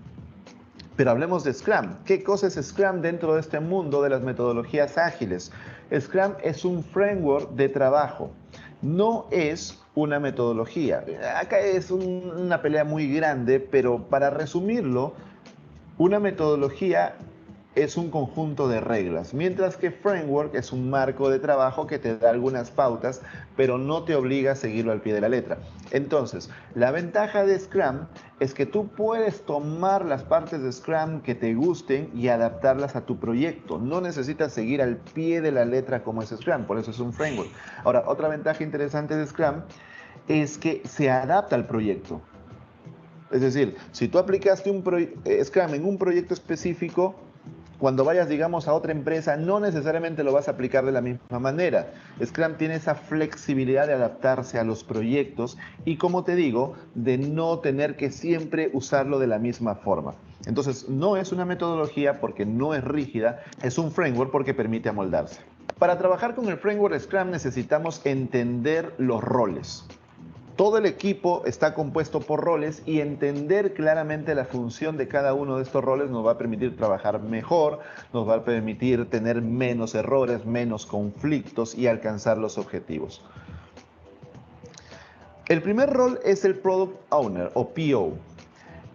Pero hablemos de Scrum. ¿Qué cosa es Scrum dentro de este mundo de las metodologías ágiles? Scrum es un framework de trabajo, no es una metodología. Acá es una pelea muy grande, pero para resumirlo, una metodología es un conjunto de reglas, mientras que framework es un marco de trabajo que te da algunas pautas, pero no te obliga a seguirlo al pie de la letra. Entonces, la ventaja de Scrum es que tú puedes tomar las partes de Scrum que te gusten y adaptarlas a tu proyecto. No necesitas seguir al pie de la letra como es Scrum, por eso es un framework. Ahora, otra ventaja interesante de Scrum es que se adapta al proyecto. Es decir, si tú aplicaste Scrum en un proyecto específico, cuando vayas, digamos, a otra empresa, no necesariamente lo vas a aplicar de la misma manera. Scrum tiene esa flexibilidad de adaptarse a los proyectos y, como te digo, de no tener que siempre usarlo de la misma forma. Entonces, no es una metodología porque no es rígida, es un framework porque permite amoldarse. Para trabajar con el framework Scrum necesitamos entender los roles. Todo el equipo está compuesto por roles y entender claramente la función de cada uno de estos roles nos va a permitir trabajar mejor, nos va a permitir tener menos errores, menos conflictos y alcanzar los objetivos. El primer rol es el Product Owner o PO.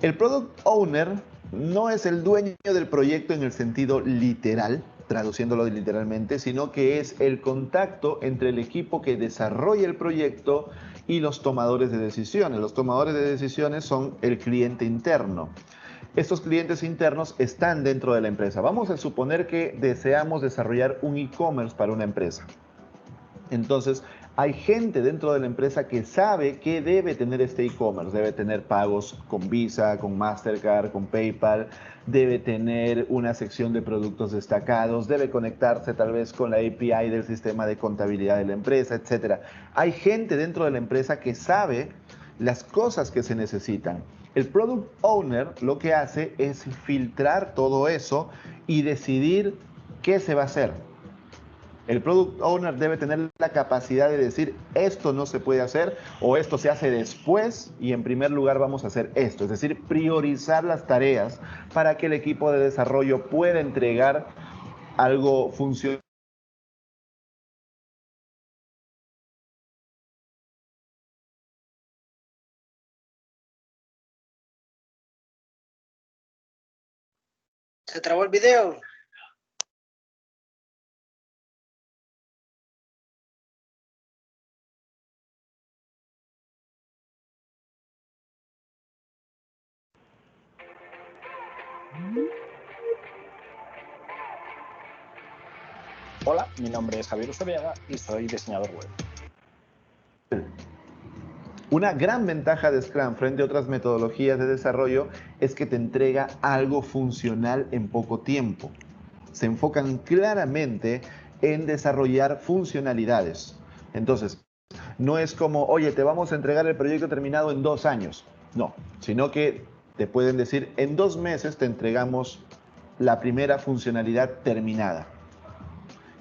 El Product Owner no es el dueño del proyecto en el sentido literal, traduciéndolo literalmente, sino que es el contacto entre el equipo que desarrolla el proyecto y los tomadores de decisiones. Los tomadores de decisiones son el cliente interno. Estos clientes internos están dentro de la empresa. Vamos a suponer que deseamos desarrollar un e-commerce para una empresa. Entonces, Hay gente dentro de la empresa que sabe que debe tener este e-commerce, debe tener pagos con Visa, con Mastercard, con PayPal, debe tener una sección de productos destacados, debe conectarse tal vez con la API del sistema de contabilidad de la empresa, etc. Hay gente dentro de la empresa que sabe las cosas que se necesitan. El Product Owner lo que hace es filtrar todo eso y decidir qué se va a hacer. El Product Owner debe tener la capacidad de decir esto no se puede hacer o esto se hace después y en primer lugar vamos a hacer esto. Es decir, priorizar las tareas para que el equipo de desarrollo pueda entregar algo funcional.
Se trabó el video.
Hola, mi nombre es Javier Usobiaga y soy diseñador web.
Una gran ventaja de Scrum frente a otras metodologías de desarrollo es que te entrega algo funcional en poco tiempo. Se enfocan claramente en desarrollar funcionalidades. Entonces, no es como, oye, te vamos a entregar el proyecto terminado en 2 años. No, sino que te pueden decir, en 2 meses te entregamos la primera funcionalidad terminada.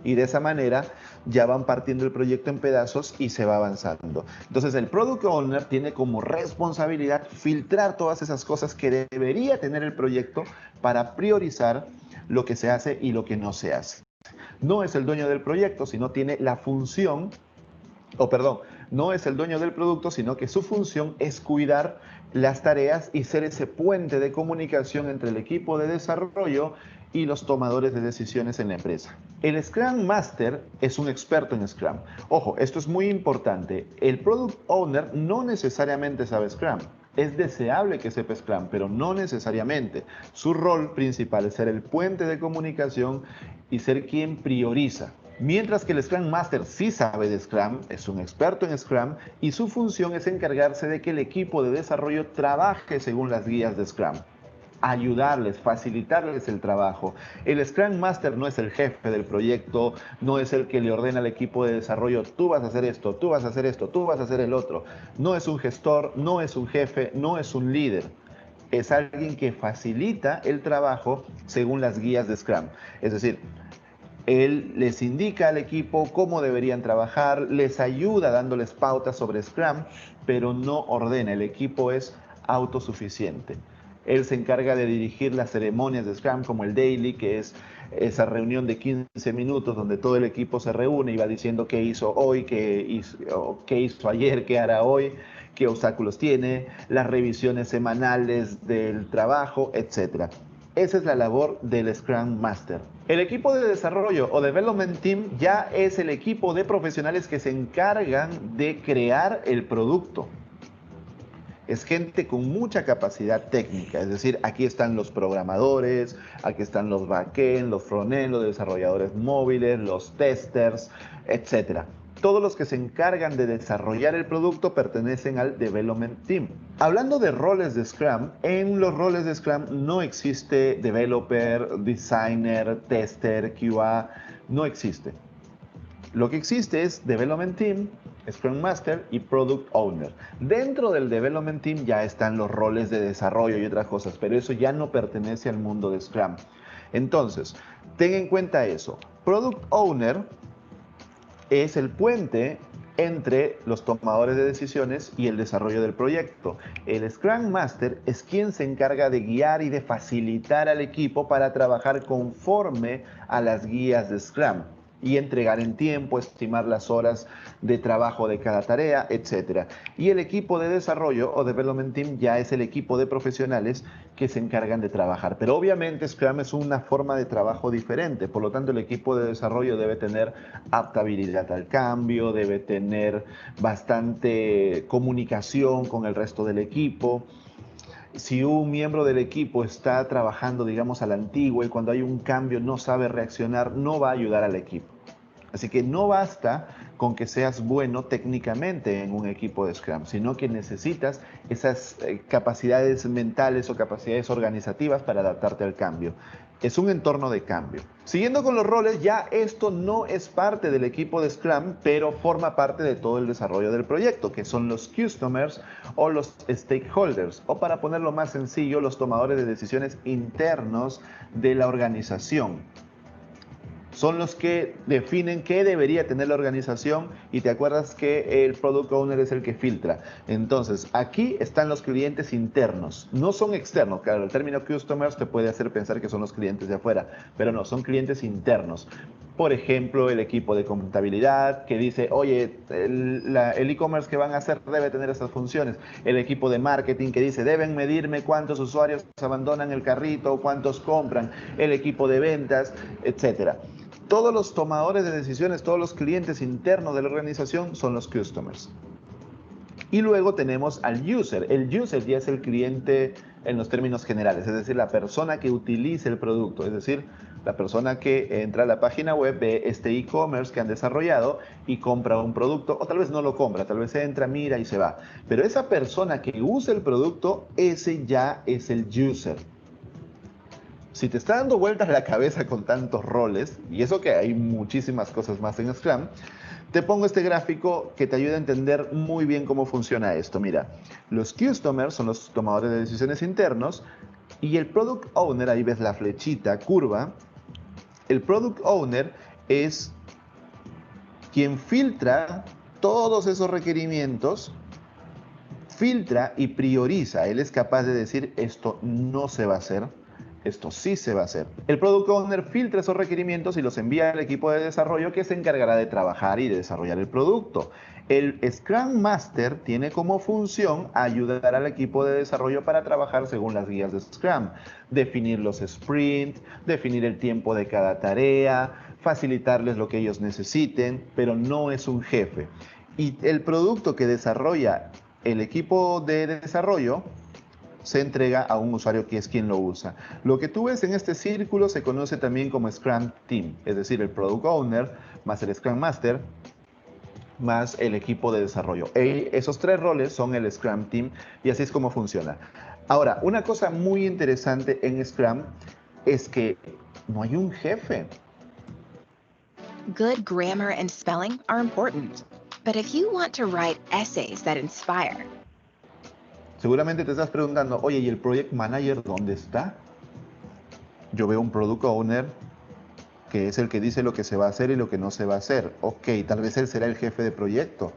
Y de esa manera ya van partiendo el proyecto en pedazos y se va avanzando. Entonces el Product Owner tiene como responsabilidad filtrar todas esas cosas que debería tener el proyecto para priorizar lo que se hace y lo que no se hace. No es el dueño del proyecto, sino tiene la función, no es el dueño del producto, sino que su función es cuidar las tareas y ser ese puente de comunicación entre el equipo de desarrollo y los tomadores de decisiones en la empresa. El Scrum Master es un experto en Scrum. Ojo, esto es muy importante. El Product Owner no necesariamente sabe Scrum. Es deseable que sepa Scrum, pero no necesariamente. Su rol principal es ser el puente de comunicación y ser quien prioriza. Mientras que el Scrum Master sí sabe de Scrum, es un experto en Scrum y su función es encargarse de que el equipo de desarrollo trabaje según las guías de Scrum. Ayudarles, facilitarles el trabajo. El Scrum Master no es el jefe del proyecto, no es el que le ordena al equipo de desarrollo, tú vas a hacer esto, tú vas a hacer esto, tú vas a hacer el otro. No es un gestor, no es un jefe, no es un líder. Es alguien que facilita el trabajo según las guías de Scrum. Es decir, él les indica al equipo cómo deberían trabajar, les ayuda dándoles pautas sobre Scrum, pero no ordena. El equipo es autosuficiente. Él se encarga de dirigir las ceremonias de Scrum como el Daily, que es esa reunión de 15 minutos donde todo el equipo se reúne y va diciendo qué hizo hoy, qué hizo ayer, qué hará hoy, qué obstáculos tiene, las revisiones semanales del trabajo, etc. Esa es la labor del Scrum Master. El equipo de desarrollo o Development Team ya es el equipo de profesionales que se encargan de crear el producto. Es gente con mucha capacidad técnica, es decir, aquí están los programadores, aquí están los backend, los frontend, los desarrolladores móviles, los testers, etc. Todos los que se encargan de desarrollar el producto pertenecen al Development Team. Hablando de roles de Scrum, en los roles de Scrum no existe Developer, Designer, Tester, QA, no existe. Lo que existe es Development Team, Scrum Master y Product Owner. Dentro del Development Team ya están los roles de desarrollo y otras cosas, pero eso ya no pertenece al mundo de Scrum. Entonces, ten en cuenta eso. Product Owner es el puente entre los tomadores de decisiones y el desarrollo del proyecto. El Scrum Master es quien se encarga de guiar y de facilitar al equipo para trabajar conforme a las guías de Scrum y entregar en tiempo, estimar las horas de trabajo de cada tarea, etc. Y el equipo de desarrollo o Development Team ya es el equipo de profesionales que se encargan de trabajar. Pero obviamente Scrum es una forma de trabajo diferente, por lo tanto el equipo de desarrollo debe tener adaptabilidad al cambio, debe tener bastante comunicación con el resto del equipo. Si un miembro del equipo está trabajando, digamos, a la antigua y cuando hay un cambio no sabe reaccionar, no va a ayudar al equipo. Así que no basta con que seas bueno técnicamente en un equipo de Scrum, sino que necesitas esas capacidades mentales o capacidades organizativas para adaptarte al cambio. Es un entorno de cambio. Siguiendo con los roles, ya esto no es parte del equipo de Scrum, pero forma parte de todo el desarrollo del proyecto, que son los customers o los stakeholders, o para ponerlo más sencillo, los tomadores de decisiones internos de la organización. Son los que definen qué debería tener la organización y te acuerdas que el Product Owner es el que filtra. Entonces, aquí están los clientes internos, no son externos. Claro, el término customers te puede hacer pensar que son los clientes de afuera, pero no, son clientes internos. Por ejemplo, el equipo de contabilidad que dice, oye, el e-commerce que van a hacer debe tener estas funciones. El equipo de marketing que dice, deben medirme cuántos usuarios abandonan el carrito, cuántos compran. El equipo de ventas, etcétera. Todos los tomadores de decisiones, todos los clientes internos de la organización son los customers. Y luego tenemos al user. El user ya es el cliente en los términos generales, es decir, la persona que utiliza el producto, es decir, la persona que entra a la página web, ve este e-commerce que han desarrollado y compra un producto, o tal vez no lo compra, tal vez entra, mira y se va. Pero esa persona que usa el producto, ese ya es el user. Si te está dando vueltas la cabeza con tantos roles, y eso que hay muchísimas cosas más en Scrum, te pongo este gráfico que te ayuda a entender muy bien cómo funciona esto. Mira, los customers son los tomadores de decisiones internos y el Product Owner, ahí ves la flechita curva, el Product Owner es quien filtra todos esos requerimientos, filtra y prioriza. Él es capaz de decir esto no se va a hacer, esto sí se va a hacer. El Product Owner filtra esos requerimientos y los envía al equipo de desarrollo que se encargará de trabajar y de desarrollar el producto. El Scrum Master tiene como función ayudar al equipo de desarrollo para trabajar según las guías de Scrum, definir los sprints, definir el tiempo de cada tarea, facilitarles lo que ellos necesiten, pero no es un jefe. Y el producto que desarrolla el equipo de desarrollo se entrega a un usuario que es quien lo usa. Lo que tú ves en este círculo se conoce también como Scrum Team, es decir, el Product Owner más el Scrum Master más el equipo de desarrollo. Esos tres roles son el Scrum Team y así es como funciona. Ahora, una cosa muy interesante en Scrum es que no hay un jefe.
Good grammar and spelling are important, but if you want to write essays that inspire,
seguramente te estás preguntando, oye, ¿y el Project Manager dónde está? Yo veo un Product Owner que es el que dice lo que se va a hacer y lo que no se va a hacer. Ok, tal vez él será el jefe de proyecto.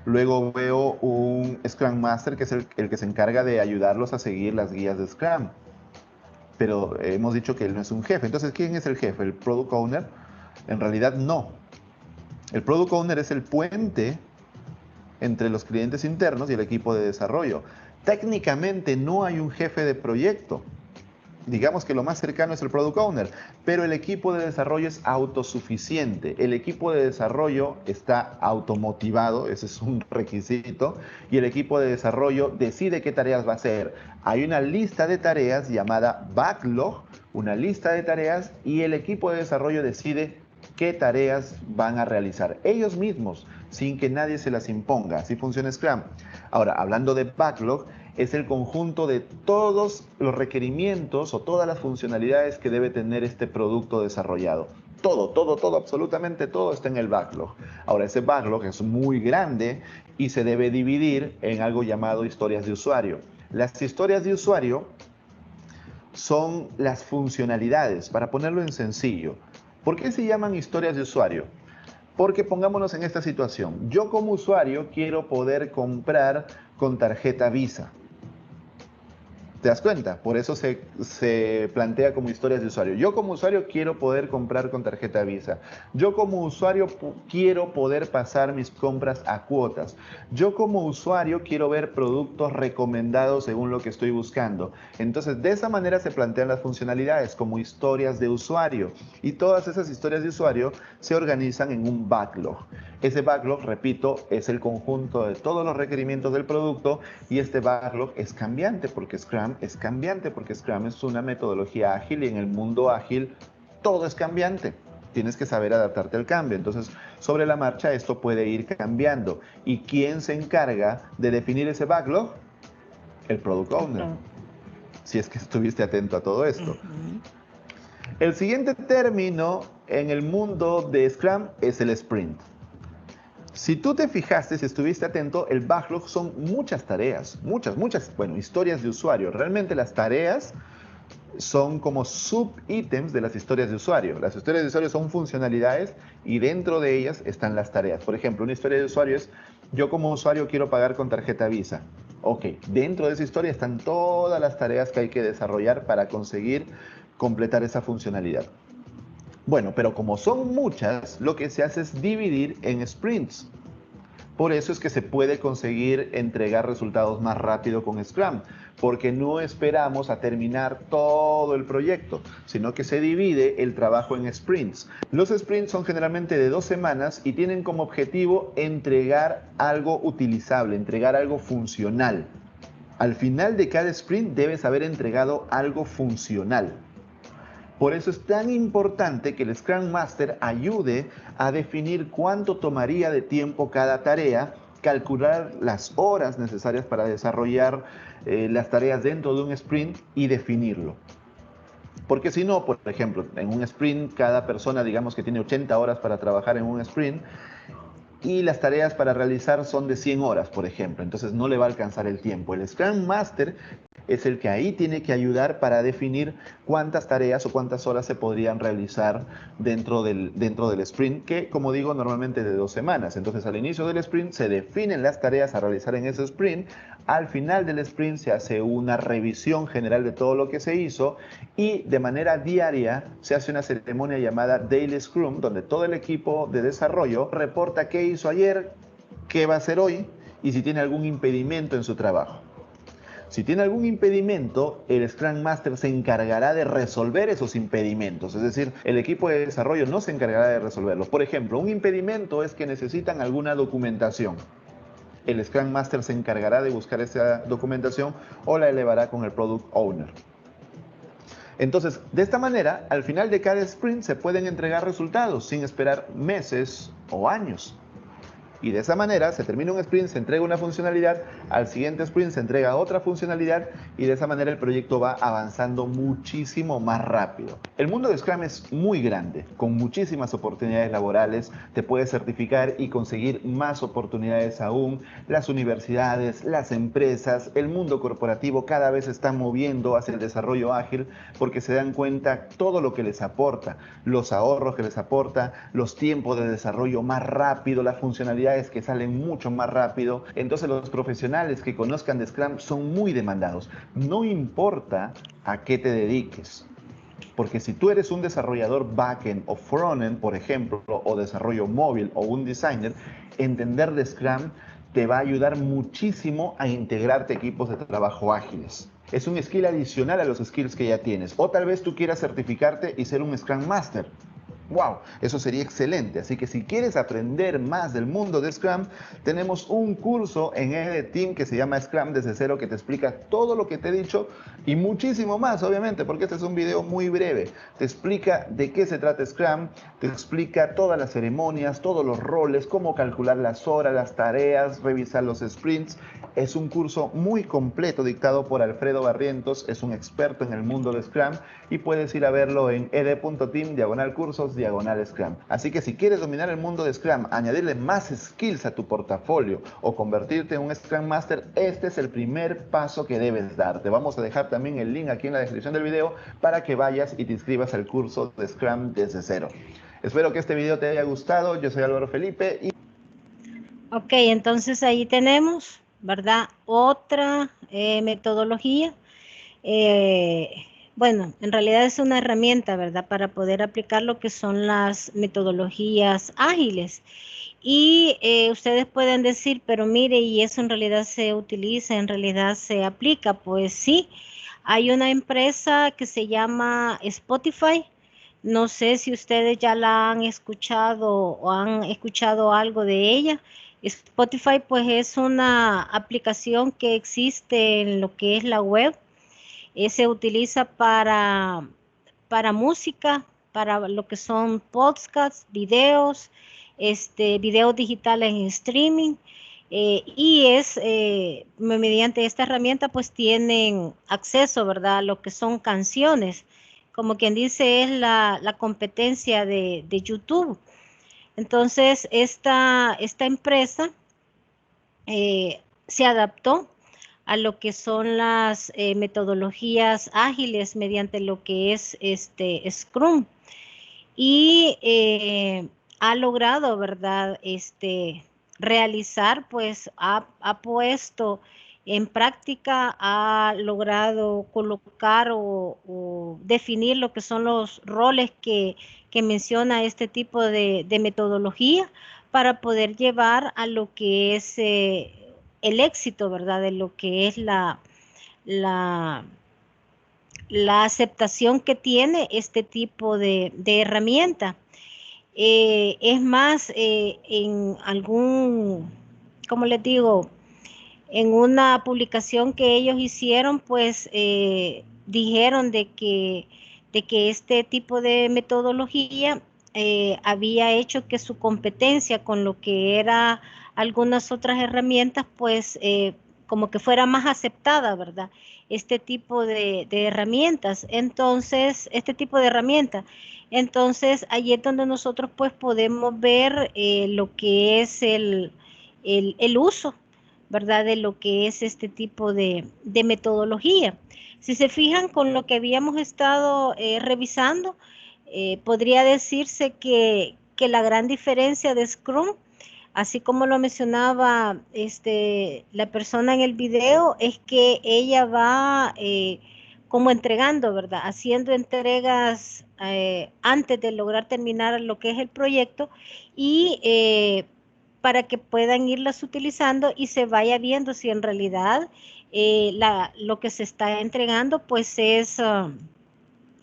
Luego veo un Scrum Master que es el que se encarga de ayudarlos a seguir las guías de Scrum. Pero hemos dicho que él no es un jefe. Entonces, ¿quién es el jefe? ¿El Product Owner? En realidad no. El Product Owner es el puente entre los clientes internos y el equipo de desarrollo. Técnicamente no hay un jefe de proyecto. Digamos que lo más cercano es el Product Owner, pero el equipo de desarrollo es autosuficiente. El equipo de desarrollo está automotivado, ese es un requisito, y el equipo de desarrollo decide qué tareas va a hacer. Hay una lista de tareas llamada backlog, una lista de tareas, y el equipo de desarrollo decide qué tareas van a realizar ellos mismos, sin que nadie se las imponga. Así funciona Scrum. Ahora, hablando de backlog, es el conjunto de todos los requerimientos o todas las funcionalidades que debe tener este producto desarrollado. Todo, absolutamente todo está en el backlog. Ahora, ese backlog es muy grande y se debe dividir en algo llamado historias de usuario. Las historias de usuario son las funcionalidades, para ponerlo en sencillo. ¿Por qué se llaman historias de usuario? Porque pongámonos en esta situación. Yo como usuario quiero poder comprar con tarjeta Visa. ¿Te das cuenta? Por eso se plantea como historias de usuario. Yo como usuario quiero poder comprar con tarjeta Visa. Yo como usuario quiero poder pasar mis compras a cuotas. Yo como usuario quiero ver productos recomendados según lo que estoy buscando. Entonces, de esa manera se plantean las funcionalidades como historias de usuario. Y todas esas historias de usuario se organizan en un backlog. Ese backlog, repito, es el conjunto de todos los requerimientos del producto y este backlog es cambiante porque Scrum es cambiante porque Scrum es una metodología ágil y en el mundo ágil todo es cambiante. tienes que saber adaptarte al cambio. Entonces, sobre la marcha esto puede ir cambiando. ¿Y quién se encarga de definir ese backlog? El Product Owner. Si es que estuviste atento a todo esto. El siguiente término en el mundo de Scrum es el sprint. Si tú te fijaste, si estuviste atento, el backlog son muchas tareas, muchas, bueno, historias de usuario. Realmente las tareas son como subítems de las historias de usuario. Las historias de usuario son funcionalidades y dentro de ellas están las tareas. Por ejemplo, una historia de usuario es, yo como usuario quiero pagar con tarjeta Visa. Ok, dentro de esa historia están todas las tareas que hay que desarrollar para conseguir completar esa funcionalidad. Bueno, pero como son muchas, lo que se hace es dividir en sprints. Por eso es que se puede conseguir entregar resultados más rápido con Scrum, porque no esperamos a terminar todo el proyecto, sino que se divide el trabajo en sprints. Los sprints son generalmente de 2 semanas y tienen como objetivo entregar algo utilizable, entregar algo funcional. Al final de cada sprint debes haber entregado algo funcional. Por eso es tan importante que el Scrum Master ayude a definir cuánto tomaría de tiempo cada tarea, calcular las horas necesarias para desarrollar las tareas dentro de un sprint y definirlo. Porque si no, por ejemplo, en un sprint cada persona digamos que tiene 80 horas para trabajar en un sprint y las tareas para realizar son de 100 horas, por ejemplo. Entonces no le va a alcanzar el tiempo. El Scrum Master es el que ahí tiene que ayudar para definir cuántas tareas o cuántas horas se podrían realizar dentro del sprint, que como digo normalmente de 2 semanas. Entonces al inicio del sprint se definen las tareas a realizar en ese sprint, al final del sprint se hace una revisión general de todo lo que se hizo y de manera diaria se hace una ceremonia llamada Daily Scrum, donde todo el equipo de desarrollo reporta qué hizo ayer, qué va a hacer hoy y si tiene algún impedimento en su trabajo. Si tiene algún impedimento, el Scrum Master se encargará de resolver esos impedimentos. Es decir, el equipo de desarrollo no se encargará de resolverlos. Por ejemplo, un impedimento es que necesitan alguna documentación. El Scrum Master se encargará de buscar esa documentación o la elevará con el Product Owner. Entonces, de esta manera, al final de cada sprint se pueden entregar resultados sin esperar meses o años. Y de esa manera se termina un sprint, se entrega una funcionalidad, al siguiente sprint se entrega otra funcionalidad y de esa manera el proyecto va avanzando muchísimo más rápido. El mundo de Scrum es muy grande, con muchísimas oportunidades laborales, te puedes certificar y conseguir más oportunidades aún. Las universidades, las empresas, el mundo corporativo cada vez se están moviendo hacia el desarrollo ágil porque se dan cuenta todo lo que les aporta, los ahorros que les aporta, los tiempos de desarrollo más rápido, las funcionalidades que salen mucho más rápido. Entonces los profesionales que conozcan de Scrum son muy demandados. No importa a qué te dediques. Porque si tú eres un desarrollador backend o frontend, por ejemplo, o desarrollo móvil o un designer, entender de Scrum te va a ayudar muchísimo a integrarte a equipos de trabajo ágiles. Es un skill adicional a los skills que ya tienes. O tal vez tú quieras certificarte y ser un Scrum Master. ¡Wow! Eso sería excelente. Así que si quieres aprender más del mundo de Scrum, tenemos un curso en EdTeam que se llama Scrum desde cero, que te explica todo lo que te he dicho y muchísimo más, obviamente, porque este es un video muy breve. Te explica de qué se trata Scrum, te explica todas las ceremonias, todos los roles, cómo calcular las horas, las tareas, revisar los sprints. Es un curso muy completo dictado por Alfredo Barrientos, es un experto en el mundo de Scrum y puedes ir a verlo en ed.team/cursos/Scrum. Así que si quieres dominar el mundo de Scrum, añadirle más skills a tu portafolio o convertirte en un Scrum Master, este es el primer paso que debes dar. Te vamos a dejar también el link aquí en la descripción del video para que vayas y te inscribas al curso de Scrum desde cero. Espero que este video te haya gustado. Yo soy Álvaro Felipe y...
Ok, entonces ahí tenemos, ¿verdad? Otra metodología. Bueno, en realidad es una herramienta, ¿verdad? Para poder aplicar lo que son las metodologías ágiles. Y ustedes pueden decir, pero mire, ¿y eso en realidad se utiliza, en realidad se aplica? Pues sí, hay una empresa que se llama Spotify. No sé si ustedes ya la han escuchado o han escuchado algo de ella. Spotify pues es una aplicación que existe en lo que es la web. Se utiliza para música, para lo que son podcasts, videos, videos digitales en streaming. Y mediante esta herramienta pues tienen acceso, ¿verdad?, a lo que son canciones, como quien dice es la competencia de YouTube. Entonces esta empresa se adaptó a lo que son las metodologías ágiles mediante lo que es Scrum, y ha logrado, ¿verdad?, realizar, pues ha puesto en práctica, ha logrado colocar o definir lo que son los roles que menciona este tipo de metodología para poder llevar a lo que es el éxito, ¿verdad?, de lo que es la aceptación que tiene este tipo de herramienta. Es más, en algún, como les digo, en una publicación que ellos hicieron, pues dijeron de que este tipo de metodología había hecho que su competencia con lo que era algunas otras herramientas, pues como que fuera más aceptada, ¿verdad?, este tipo de herramientas. Entonces, Entonces, allí es donde nosotros pues podemos ver lo que es el uso, ¿verdad?, de lo que es este tipo de metodología. Si se fijan con lo que habíamos estado revisando, podría decirse que la gran diferencia de Scrum, así como lo mencionaba la persona en el video, es que ella va como entregando, ¿verdad?, haciendo entregas antes de lograr terminar lo que es el proyecto, y para que puedan irlas utilizando y se vaya viendo si en realidad lo que se está entregando pues es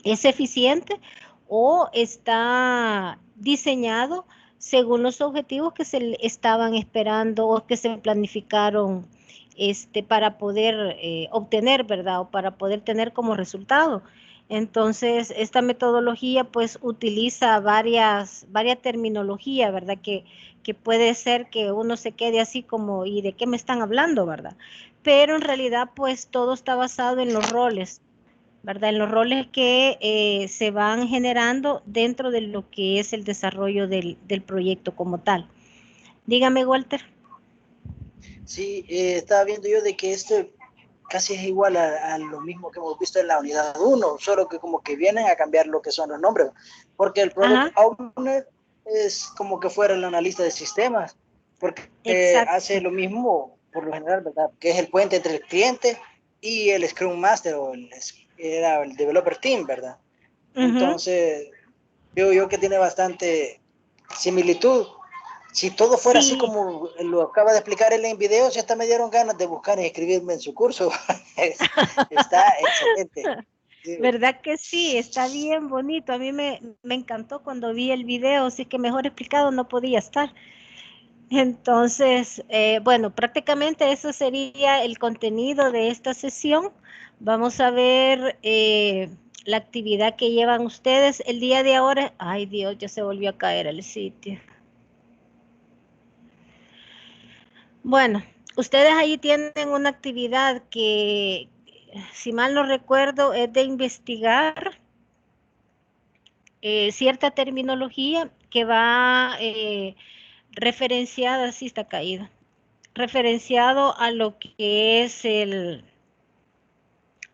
eficiente o está diseñado según los objetivos que se estaban esperando o que se planificaron para poder obtener, ¿verdad?, o para poder tener como resultado. Entonces, esta metodología pues utiliza varias terminología, ¿verdad?, que puede ser que uno se quede así como, ¿y de qué me están hablando, verdad? Pero en realidad pues todo está basado en los roles, ¿verdad?, en los roles que se van generando dentro de lo que es el desarrollo del proyecto como tal. Dígame, Walter.
Sí, estaba viendo yo de que casi es igual a lo mismo que hemos visto en la unidad 1, solo que como que vienen a cambiar lo que son los nombres, porque el Product Owner es como que fuera el analista de sistemas, porque hace lo mismo por lo general, ¿verdad?, que es el puente entre el cliente y el Scrum Master o era el Developer Team, ¿verdad? Entonces, veo yo que tiene bastante similitud. Si todo fuera así como lo acaba de explicar él en videos, ya hasta me dieron ganas de buscar y escribirme en su curso. Está excelente.
Sí. ¿Verdad que sí? Está bien bonito. A mí me encantó cuando vi el video, así que mejor explicado no podía estar. Entonces, bueno, prácticamente eso sería el contenido de esta sesión. Vamos a ver la actividad que llevan ustedes el día de ahora. Ay, Dios, ya se volvió a caer el sitio. Bueno, ustedes ahí tienen una actividad que, si mal no recuerdo, es de investigar cierta terminología que va referenciada, sí está caída, referenciado a lo que es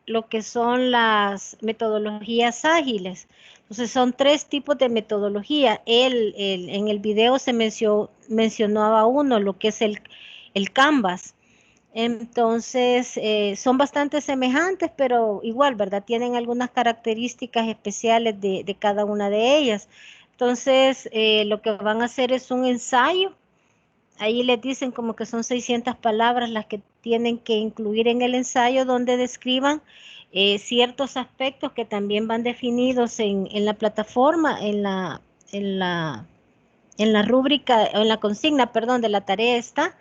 lo que son las metodologías ágiles. Entonces son 3 tipos de metodología. En el video se mencionaba uno, lo que es el Canvas. Entonces son bastante semejantes, pero igual, ¿verdad?, tienen algunas características especiales de cada una de ellas. Entonces lo que van a hacer es un ensayo. Ahí les dicen como que son 600 palabras las que tienen que incluir en el ensayo, donde describan ciertos aspectos que también van definidos en la plataforma, en la rúbrica, o en la consigna, perdón, de la tarea está,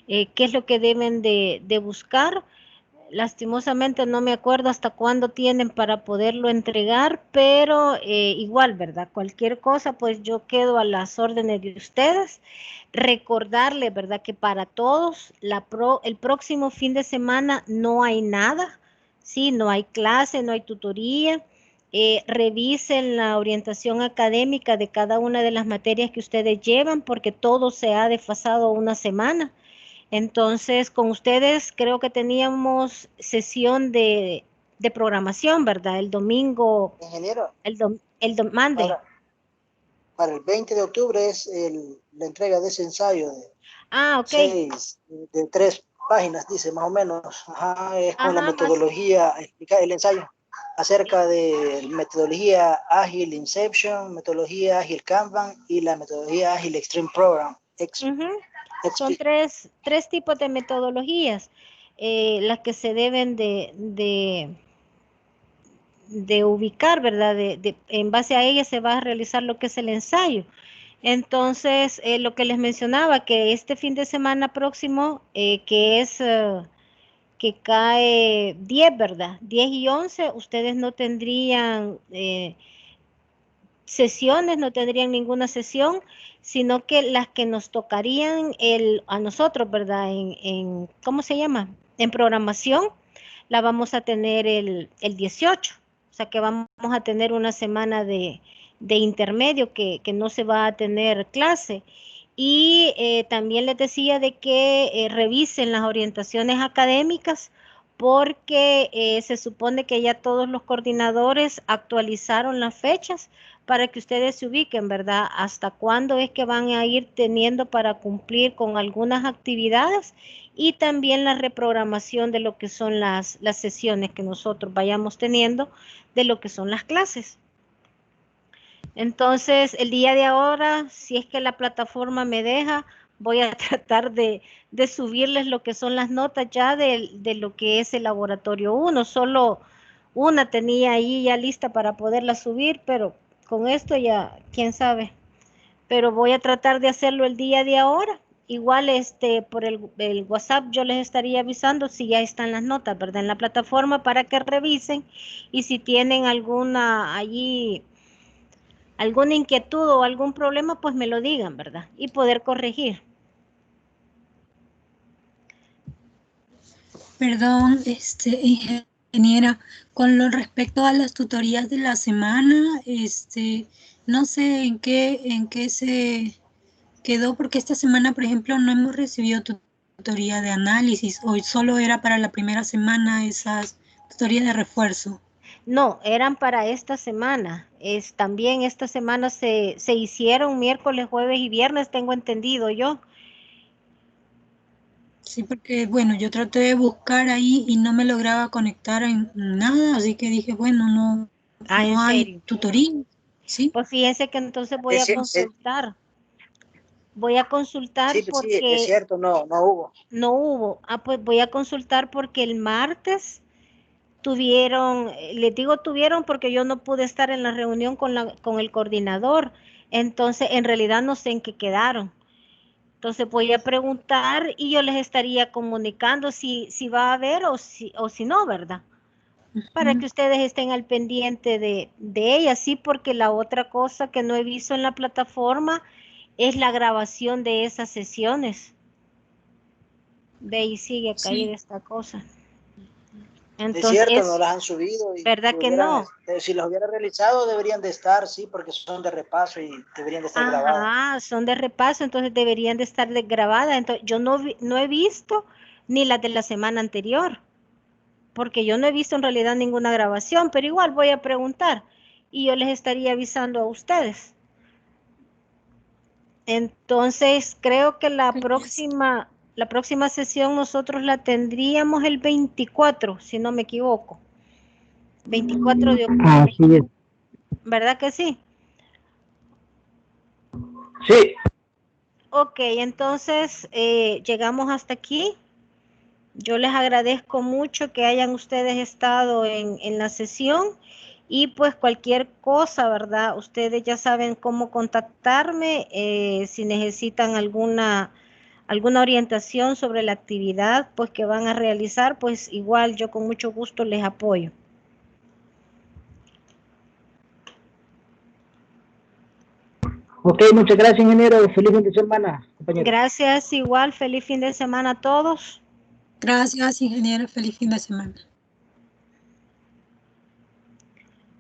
qué es lo que deben de buscar, lastimosamente no me acuerdo hasta cuándo tienen para poderlo entregar, pero igual, ¿verdad? Cualquier cosa, pues yo quedo a las órdenes de ustedes. Recordarles, ¿verdad? Que para todos el próximo fin de semana no hay nada, ¿sí? No hay clase, no hay tutoría. Revisen la orientación académica de cada una de las materias que ustedes llevan, porque todo se ha desfasado una semana. Entonces, con ustedes creo que teníamos sesión de programación, ¿verdad? El domingo.
Ingeniero.
Mande.
Para el 20 de octubre es la entrega de ese ensayo
ok.
de 3 páginas, dice más o menos. Ajá, es con la
Ajá,
metodología, explicar el ensayo acerca de metodología ágil Inception, metodología ágil Kanban y la metodología ágil Extreme Program.
Son tres tipos de metodologías, las que se deben de ubicar, ¿verdad? En base a ellas se va a realizar lo que es el ensayo. Entonces, lo que les mencionaba, que este fin de semana próximo, que es que cae 10, ¿verdad? 10 y 11, ustedes no tendrían sesiones, no tendrían ninguna sesión, sino que las que nos tocarían a nosotros, ¿verdad? En ¿cómo se llama? En programación, la vamos a tener el 18. O sea que vamos a tener una semana de intermedio que no se va a tener clase. Y también les decía de que revisen las orientaciones académicas, porque se supone que ya todos los coordinadores actualizaron las fechas para que ustedes se ubiquen, ¿verdad? Hasta cuándo es que van a ir teniendo para cumplir con algunas actividades y también la reprogramación de lo que son las sesiones que nosotros vayamos teniendo de lo que son las clases. Entonces, el día de ahora, si es que la plataforma me deja, voy a tratar de subirles lo que son las notas ya de lo que es el laboratorio 1. Solo una tenía ahí ya lista para poderla subir, pero con esto ya, quién sabe. Pero voy a tratar de hacerlo el día de ahora. Igual por el WhatsApp yo les estaría avisando si ya están las notas, ¿verdad? En la plataforma para que revisen y si tienen alguna inquietud o algún problema, pues me lo digan, ¿verdad? Y poder corregir.
Perdón, ingeniera, con lo respecto a las tutorías de la semana, no sé en qué se quedó, porque esta semana, por ejemplo, no hemos recibido tutoría de análisis, hoy solo era para la primera semana esas tutorías de refuerzo.
No, eran para esta semana. También esta semana se hicieron miércoles, jueves y viernes, tengo entendido yo.
Sí, porque bueno, yo traté de buscar ahí y no me lograba conectar en nada, así que dije, bueno, no hay tutoría, ¿sí?
Pues fíjense que entonces voy a consultar. Voy a consultar porque...
Sí, es cierto, no hubo.
No hubo. Pues voy a consultar porque el martes tuvieron, les digo tuvieron porque yo no pude estar en la reunión con el coordinador. Entonces, en realidad no sé en qué quedaron. Entonces voy a preguntar y yo les estaría comunicando si va a haber o si no, ¿verdad? Para que ustedes estén al pendiente de ella, sí, porque la otra cosa que no he visto en la plataforma es la grabación de esas sesiones. Ve y sigue a caer esta cosa. Entonces,
es cierto, no las han subido.
¿Verdad que no?
Si las hubiera realizado, deberían de estar, sí, porque son de repaso y deberían de estar grabadas.
Son de repaso, entonces deberían de estar grabadas. Entonces, yo no he visto ni las de la semana anterior, porque yo no he visto en realidad ninguna grabación, pero igual voy a preguntar y yo les estaría avisando a ustedes. Entonces, creo que la próxima sesión nosotros la tendríamos el 24, si no me equivoco. 24 de octubre.
Así es.
¿Verdad que sí?
Sí.
Ok, entonces llegamos hasta aquí. Yo les agradezco mucho que hayan ustedes estado en la sesión y pues cualquier cosa, ¿verdad? Ustedes ya saben cómo contactarme si necesitan alguna alguna orientación sobre la actividad pues que van a realizar, pues igual yo con mucho gusto les apoyo.
Ok, muchas gracias, ingeniero. Feliz fin de semana, compañero.
Gracias, igual, feliz fin de semana a todos.
Gracias, ingeniero. Feliz fin de semana.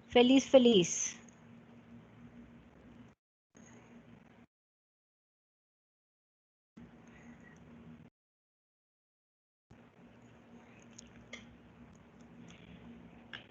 Feliz.